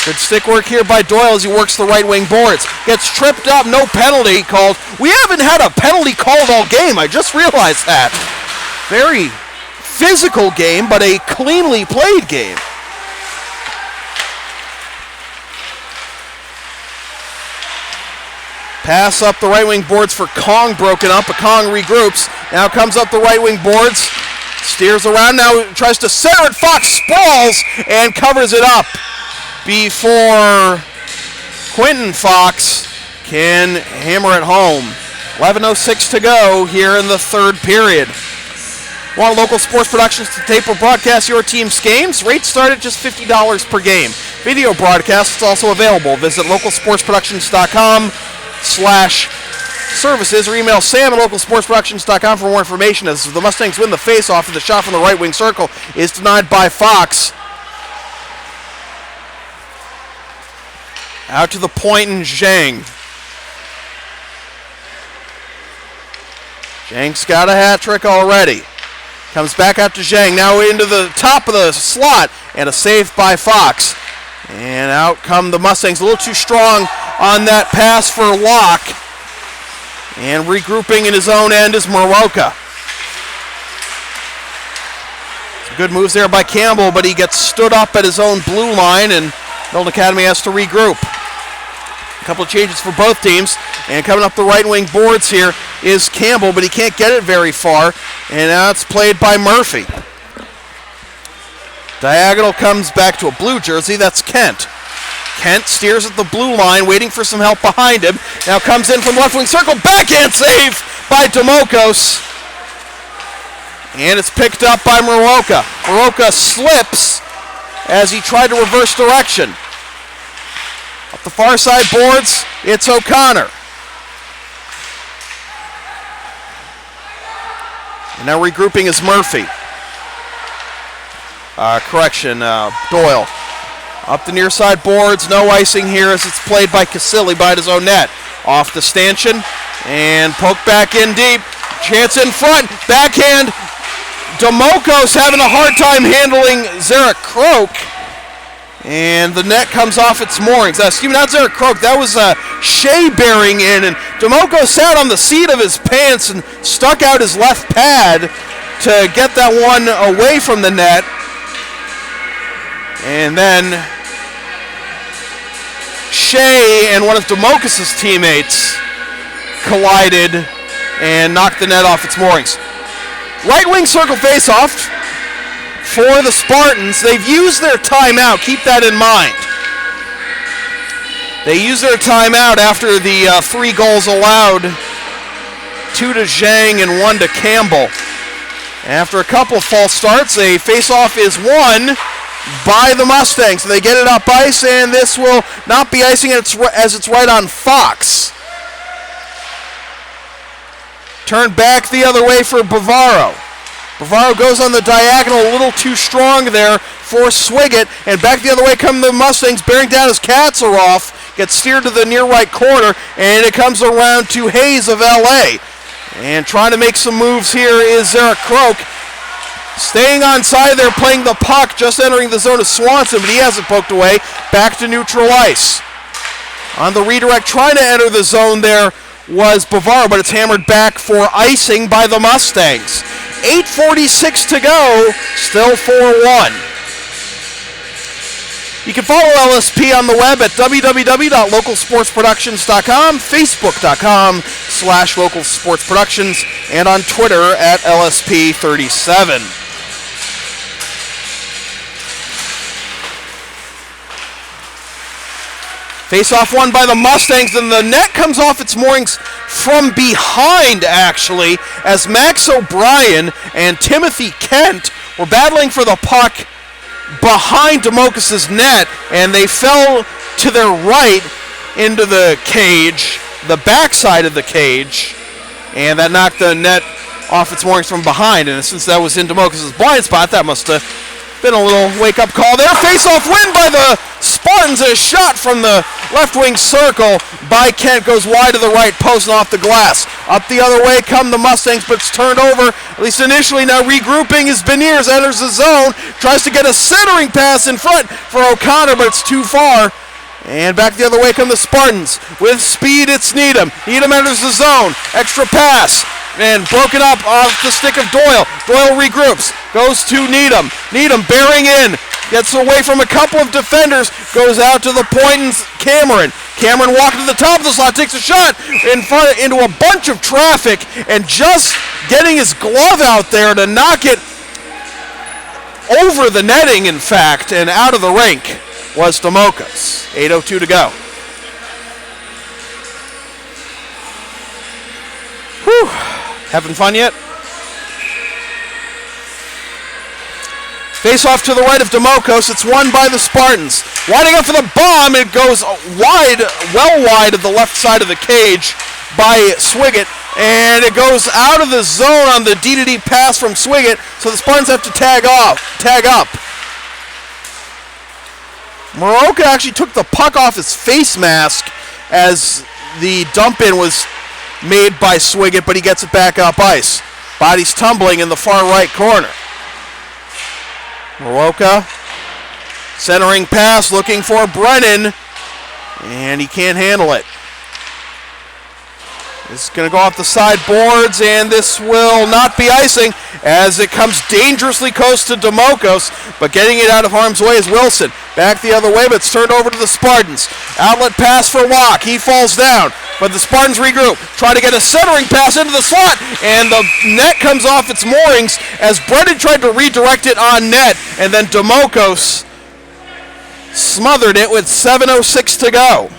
Good stick work here by Doyle as he works the right wing boards. Gets tripped up, no penalty called. We haven't had a penalty called all game, I just realized that. Very physical game, but a cleanly played game. Pass up the right wing boards for Kong, broken up, but Kong regroups. Now comes up the right wing boards, steers around, now tries to center it. Fox sprawls and covers it up before Quentin Fox can hammer it home. 11:06 to go here in the third period. Want local sports productions to tape or broadcast your team's games? Rates start at just $50 per game. Video broadcast is also available. Visit localsportsproductions.com/services or email sam@localsportsproductions.com for more information. As the Mustangs win the face-off, and the shot from the right wing circle is denied by Fox. Out to the point and Zhang. Zhang's got a hat trick already. Comes back out to Zhang, now into the top of the slot, and a save by Fox. And out come the Mustangs, a little too strong on that pass for Locke. And regrouping in his own end is Moroka. Some good moves there by Campbell, but he gets stood up at his own blue line, and Milton Academy has to regroup. A couple of changes for both teams, and coming up the right wing boards here is Campbell, but he can't get it very far, and now it's played by Murphy. Diagonal comes back to a blue jersey, that's Kent. Kent steers at the blue line, waiting for some help behind him. Now comes in from left wing circle, backhand save by Demokos. And it's picked up by Moroka. Moroka slips as he tried to reverse direction. Up the far side boards, it's O'Connor. And now regrouping is Murphy. Doyle. Up the near side boards, no icing here as it's played by Casilli by his own net. Off to Stanchion, and poke back in deep. Chance in front, backhand. Demokos having a hard time handling Zarek Croak. And the net comes off its moorings. Excuse me, not Zarek Croak, that was Shea bearing in, and Demokos sat on the seat of his pants and stuck out his left pad to get that one away from the net. And then Shea and one of Demokos' teammates collided and knocked the net off its moorings. Right wing circle face-off for the Spartans. They've used their timeout. Keep that in mind. They used their timeout after the 3 goals allowed. 2 to Zhang and 1 to Campbell. After a couple of false starts, a face-off is won by the Mustangs. So they get it up ice, and this will not be icing as it's right on Fox. Turn back the other way for Bavaro. Bavaro goes on the diagonal, a little too strong there for Swiggett, and back the other way come the Mustangs, bearing down as Katsaroff gets steered to the near right corner, and it comes around to Hayes of LA. And trying to make some moves here is Zarek Croak. Staying on side there, playing the puck, just entering the zone of Swanson, but he has it poked away, back to neutral ice. On the redirect, trying to enter the zone there was Bavaro, but it's hammered back for icing by the Mustangs. 8:46 to go, still 4-1. You can follow LSP on the web at www.localsportsproductions.com, facebook.com/localsportsproductions, and on Twitter at LSP37. Face-off won by the Mustangs, and the net comes off its moorings from behind, actually, as Max O'Brien and Timothy Kent were battling for the puck behind Demokos' net, and they fell to their right into the cage, the backside of the cage, and that knocked the net off its moorings from behind. And since that was in Demokos' blind spot, that must have been a little wake-up call there. Face-off win by the Spartans. A shot from the left wing circle by Kent goes wide to the right post and off the glass. Up the other way come the Mustangs, but it's turned over, at least initially. Now regrouping is Beniers, enters the zone, tries to get a centering pass in front for O'Connor, but it's too far. And back the other way come the Spartans. With speed, it's Needham. Needham enters the zone. Extra pass. And broken up off the stick of Doyle. Doyle regroups. Goes to Needham. Needham bearing in. Gets away from a couple of defenders. Goes out to the point and Cameron. Cameron walking to the top of the slot, takes a shot in front into a bunch of traffic, and just getting his glove out there to knock it over the netting, in fact, and out of the rink was Demokos. 8:02 to go. Whew. Having fun yet? Face off to the right of Demokos. It's won by the Spartans. Winding up for the bomb. It goes wide, well wide of the left side of the cage by Swiggett. And it goes out of the zone on the D-to-D pass from Swiggett. So the Spartans have to tag up. Moroka actually took the puck off his face mask as the dump-in was made by Swiggett, but he gets it back up ice. Body's tumbling in the far right corner. Moroka, centering pass, looking for Brennan, and he can't handle it. This is going to go off the sideboards, and this will not be icing as it comes dangerously close to Demokos, but getting it out of harm's way is Wilson. Back the other way, but it's turned over to the Spartans. Outlet pass for Locke. He falls down, but the Spartans regroup. Try to get a centering pass into the slot, and the net comes off its moorings as Brennan tried to redirect it on net, and then Demokos smothered it with 7:06 to go.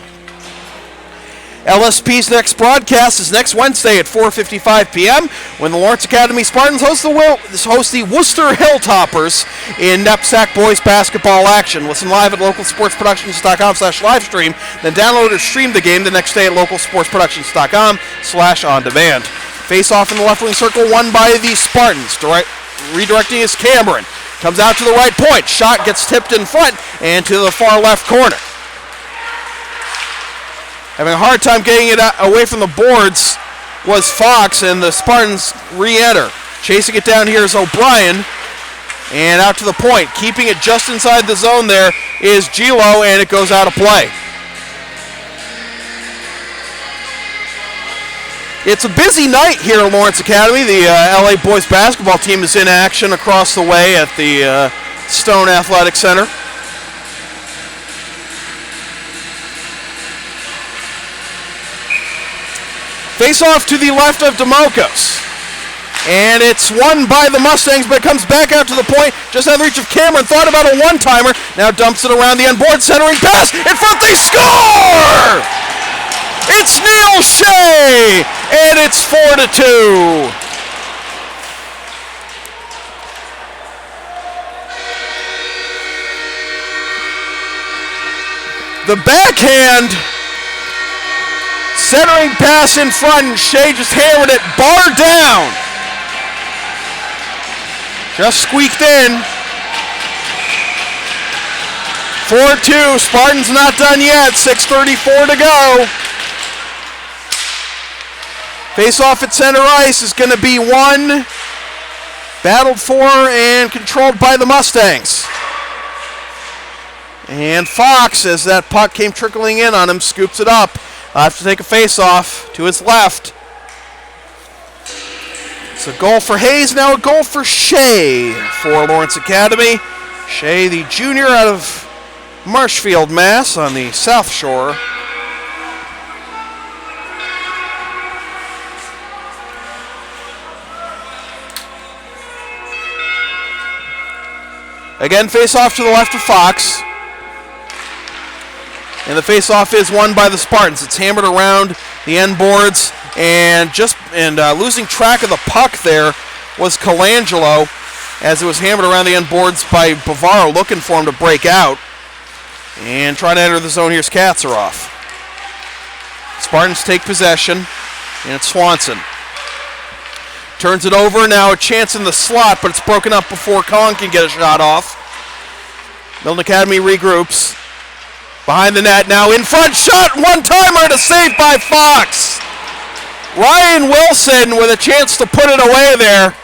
LSP's next broadcast is next Wednesday at 4:55 p.m. when the Lawrence Academy Spartans host the Worcester Hilltoppers in NEPSAC boys basketball action. Listen live at localsportsproductions.com/livestream, then download or stream the game the next day at localsportsproductions.com/on-demand. Face-off in the left wing circle won by the Spartans. Redirecting is Cameron. Comes out to the right point. Shot gets tipped in front and to the far left corner. Having a hard time getting it away from the boards was Fox, and the Spartans re-enter. Chasing it down here is O'Brien, and out to the point. Keeping it just inside the zone there is Gilo, and it goes out of play. It's a busy night here at Lawrence Academy. The LA boys basketball team is in action across the way at the Stone Athletic Center. Face-off to the left of Demokos. And it's won by the Mustangs, but it comes back out to the point, just out of the reach of Cameron. Thought about a one-timer. Now dumps it around the end board, centering pass. In front, they score! It's Neil Shea, and it's 4-2. The backhand, centering pass in front, and Shea just hammered it, bar down. Just squeaked in. 4-2, Spartans not done yet, 6:34 to go. Face-off at center ice is going to be won, battled for, and controlled by the Mustangs. And Fox, as that puck came trickling in on him, scoops it up. I'll have to take a face-off to his left. It's a goal for Hayes, now a goal for Shea for Lawrence Academy. Shea, the junior out of Marshfield, Mass, on the South Shore. Again, face-off to the left of Fox. And the face-off is won by the Spartans. It's hammered around the end boards, and losing track of the puck there was Colangelo as it was hammered around the end boards by Bavaro, looking for him to break out. And trying to enter the zone, here's Katsaroff. Spartans take possession, and it's Swanson. Turns it over, now a chance in the slot, but it's broken up before Collin can get a shot off. Milton Academy regroups. Behind the net, now in front, shot, one-timer, and a save by Fox. Ryan Wilson with a chance to put it away there,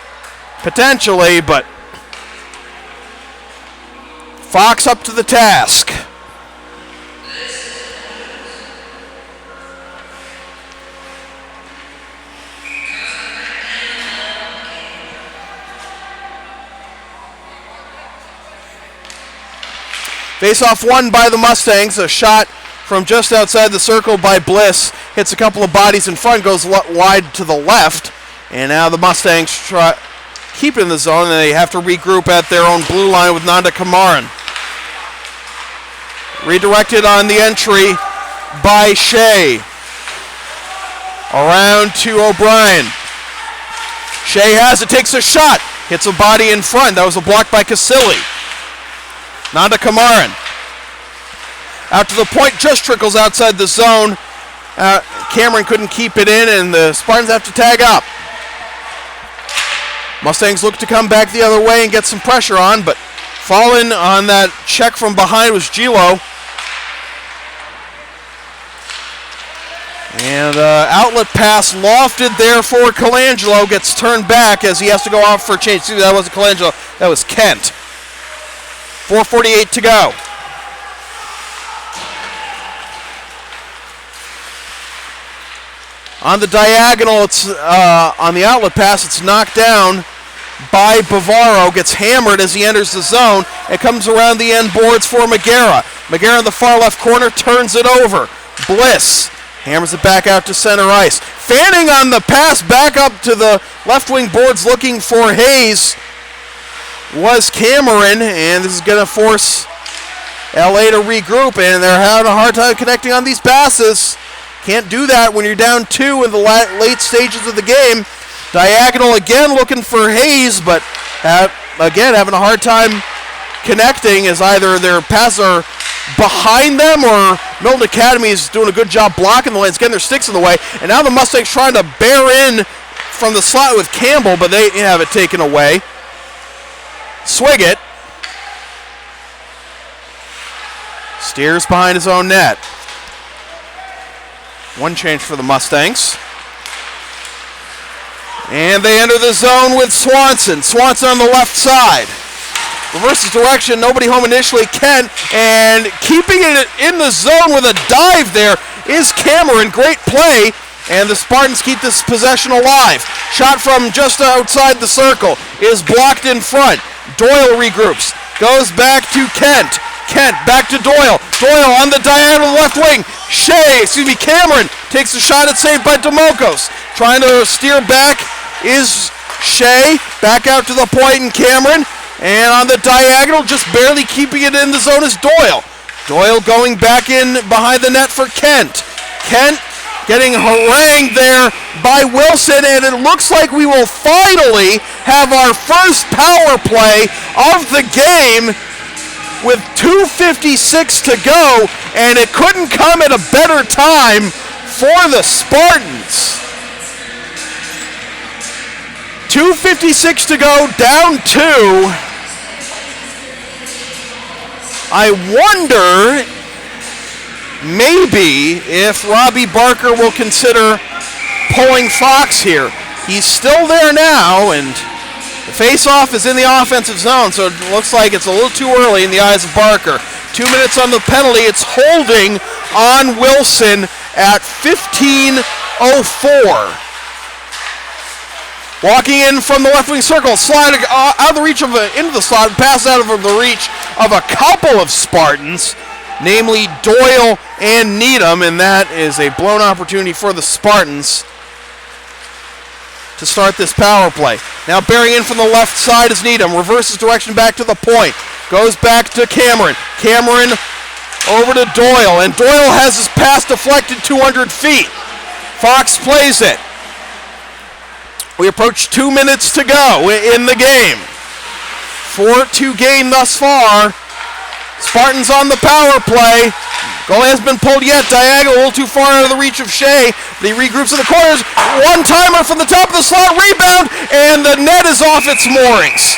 potentially, but Fox up to the task. Face-off won by the Mustangs. A shot from just outside the circle by Bliss. Hits a couple of bodies in front, goes wide to the left. And now the Mustangs keep it in the zone, and they have to regroup at their own blue line with Nanda Kamaran. Redirected on the entry by Shea. Around to O'Brien. Shea has it, takes a shot. Hits a body in front. That was a block by Casilli. Nanda Kamaran. Out to the point, just trickles outside the zone. Cameron couldn't keep it in, and the Spartans have to tag up. Mustangs look to come back the other way and get some pressure on, but falling on that check from behind was Gilo. And outlet pass lofted there for Colangelo. Gets turned back as he has to go out for a change. See, that wasn't Colangelo, that was Kent. 4:48 to go. On the diagonal, it's on the outlet pass, it's knocked down by Bavaro. Gets hammered as he enters the zone. It comes around the end boards for Magera. Magera in the far left corner turns it over. Bliss hammers it back out to center ice. Fanning on the pass back up to the left wing boards looking for Hayes was Cameron, and this is going to force LA to regroup, and they're having a hard time connecting on these passes. Can't do that when you're down 2 in the late stages of the game. Diagonal again looking for Hayes, but again having a hard time connecting as either their passes are behind them or Milton Academy is doing a good job blocking the lanes, getting their sticks in the way. And now the Mustangs trying to bear in from the slot with Campbell, but they have it taken away. Swigert steers behind his own net. One change for the Mustangs. And they enter the zone with Swanson. Swanson on the left side. Reverses direction, nobody home initially, Kent, and keeping it in the zone with a dive there is Cameron. Great play, and the Spartans keep this possession alive. Shot from just outside the circle is blocked in front. Doyle regroups, goes back to Kent. Kent back to Doyle. Doyle on the diagonal left wing. Cameron takes the shot, it's saved by Demokos. Trying to steer back is Shea. Back out to the point and Cameron. And on the diagonal, just barely keeping it in the zone is Doyle. Doyle going back in behind the net for Kent. Kent getting harangued there by Wilson, and it looks like we will finally have our first power play of the game with 2:56 to go, and it couldn't come at a better time for the Spartans. 2:56 to go, down 2. I wonder maybe if Robbie Barker will consider pulling Fox here. He's still there now, and the face-off is in the offensive zone, so it looks like it's a little too early in the eyes of Barker. 2 minutes on the penalty. It's holding on Wilson at 15:04. Walking in from the left wing circle, sliding out of the reach of into the slot, pass out of the reach of a couple of Spartans, namely Doyle and Needham, and that is a blown opportunity for the Spartans to start this power play. Now bearing in from the left side is Needham, reverses direction back to the point, goes back to Cameron. Cameron over to Doyle, and Doyle has his pass deflected 200 feet. Fox plays it. We approach 2 minutes to go in the game. 4-2 game thus far. Spartans on the power play. Goal hasn't been pulled yet. Diagonal a little too far out of the reach of Shea. But he regroups in the corners. One-timer from the top of the slot. Rebound. And the net is off its moorings.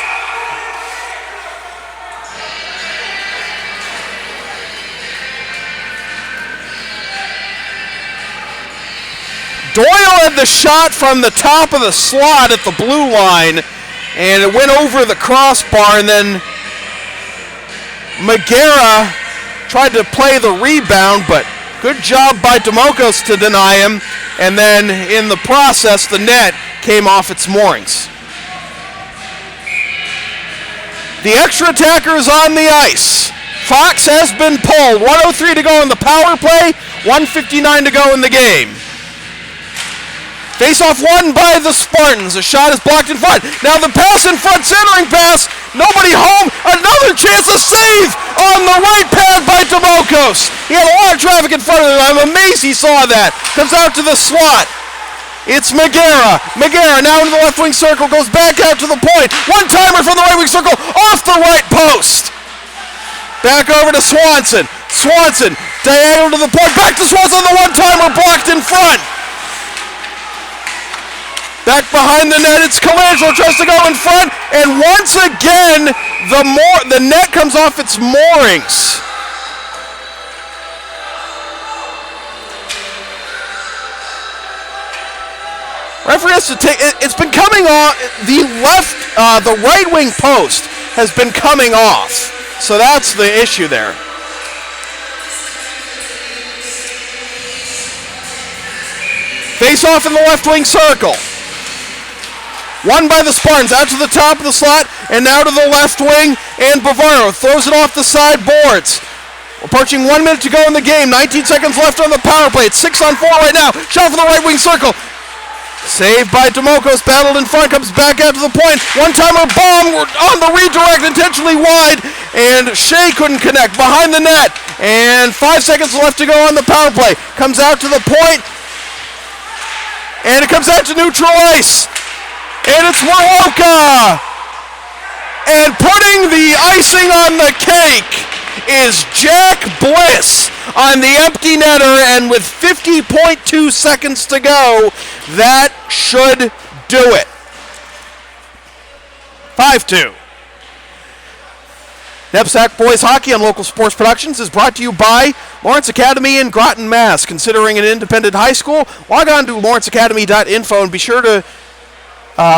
Doyle had the shot from the top of the slot at the blue line, and it went over the crossbar, and then Magera tried to play the rebound, but good job by Demokos to deny him, and then in the process, the net came off its moorings. The extra attacker is on the ice Fox has been pulled. 1:03 to go in the power play, 1:59 to go in the game. Face-off won by the Spartans. A shot is blocked in front. Now the pass in front, centering pass. Nobody home. Another chance to save on the right pad by Demokos. He had a lot of traffic in front of him. I'm amazed he saw that. Comes out to the slot. It's Megara. Megara now into the left wing circle. Goes back out to the point. One-timer from the right wing circle. Off the right post. Back over to Swanson. Swanson diagonal to the point. Back to Swanson. The one-timer blocked in front. Back behind the net, it's Colangelo, tries to go in front, and once again, the net comes off its moorings. Referee has to take, it's been coming off, the right wing post has been coming off, so that's the issue there. Face off in the left wing circle. Won by the Spartans, out to the top of the slot, and now to the left wing, and Bavaro throws it off the side boards. Approaching 1 minute to go in the game, 19 seconds left on the power play. It's 6-on-4 right now. Shot from the right wing circle. Saved by Demokos, battled in front, comes back out to the point. One-timer bomb on the redirect, intentionally wide, and Shea couldn't connect. Behind the net, and 5 seconds left to go on the power play. Comes out to the point, and it comes out to neutral ice. And it's Waroka! And putting the icing on the cake is Jack Bliss on the empty netter, and with 50.2 seconds to go, that should do it. 5-2. NEPSAC Boys Hockey on Local Sports Productions is brought to you by Lawrence Academy in Groton, Mass. Considering an independent high school, log on to lawrenceacademy.info and be sure to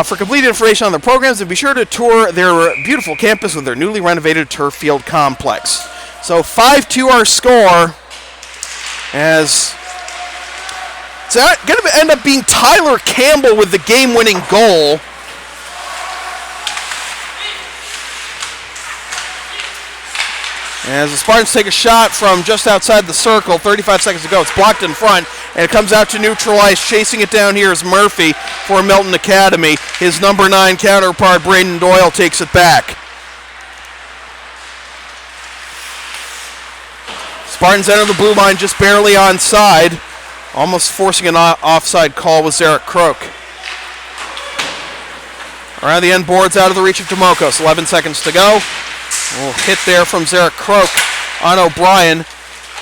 for complete information on their programs, and be sure to tour their beautiful campus with their newly renovated turf field complex. So 5-2 our score, as it's going to end up being Tyler Campbell with the game-winning goal. As the Spartans take a shot from just outside the circle, 35 seconds to go. It's blocked in front, and it comes out to neutral ice. Chasing it down here is Murphy for Milton Academy. His number 9 counterpart, Braden Doyle, takes it back. Spartans enter the blue line just barely onside, almost forcing an offside call with Zarek Croak. Around the end boards, out of the reach of Demokos. 11 seconds to go. A little hit there from Zarek Croak on O'Brien.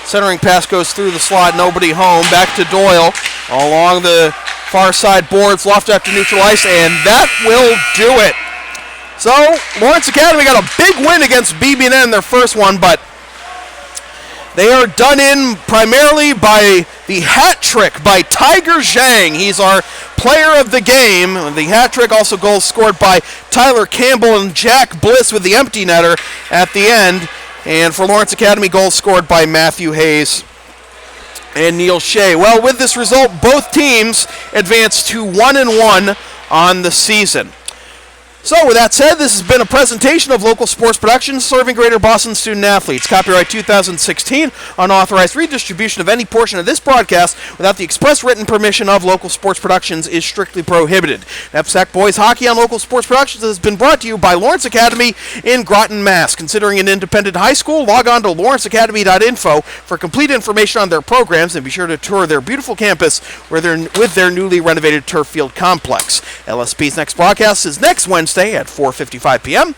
Centering pass goes through the slot, nobody home. Back to Doyle along the far side boards, left after neutral ice, and that will do it. So Lawrence Academy got a big win against BB&N in their first one, but they are done in primarily by the hat trick by Tiger Zhang. He's our player of the game. The hat trick, also goals scored by Tyler Campbell and Jack Bliss with the empty netter at the end. And for Lawrence Academy, goals scored by Matthew Hayes and Neil Shea. Well, with this result, both teams advance to 1-1 on the season. So, with that said, this has been a presentation of Local Sports Productions serving Greater Boston student-athletes. Copyright 2016. Unauthorized redistribution of any portion of this broadcast without the express written permission of Local Sports Productions is strictly prohibited. NEPSAC Boys Hockey on Local Sports Productions has been brought to you by Lawrence Academy in Groton, Mass. Considering an independent high school, log on to lawrenceacademy.info for complete information on their programs, and be sure to tour their beautiful campus with their newly renovated turf field complex. LSP's next broadcast is next Wednesday at 4:55 p.m.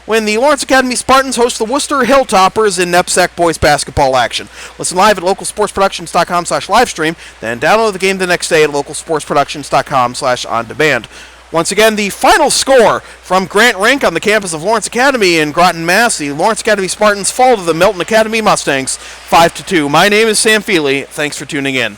when the Lawrence Academy Spartans host the Worcester Hilltoppers in NEPSAC boys basketball action. Listen live at localsportsproductions.com/livestream, then download the game the next day at localsportsproductions.com/on-demand. Once again, the final score from Grant Rink on the campus of Lawrence Academy in Groton, Mass. The Lawrence Academy Spartans fall to the Milton Academy Mustangs 5-2. My name is Sam Feely. Thanks for tuning in.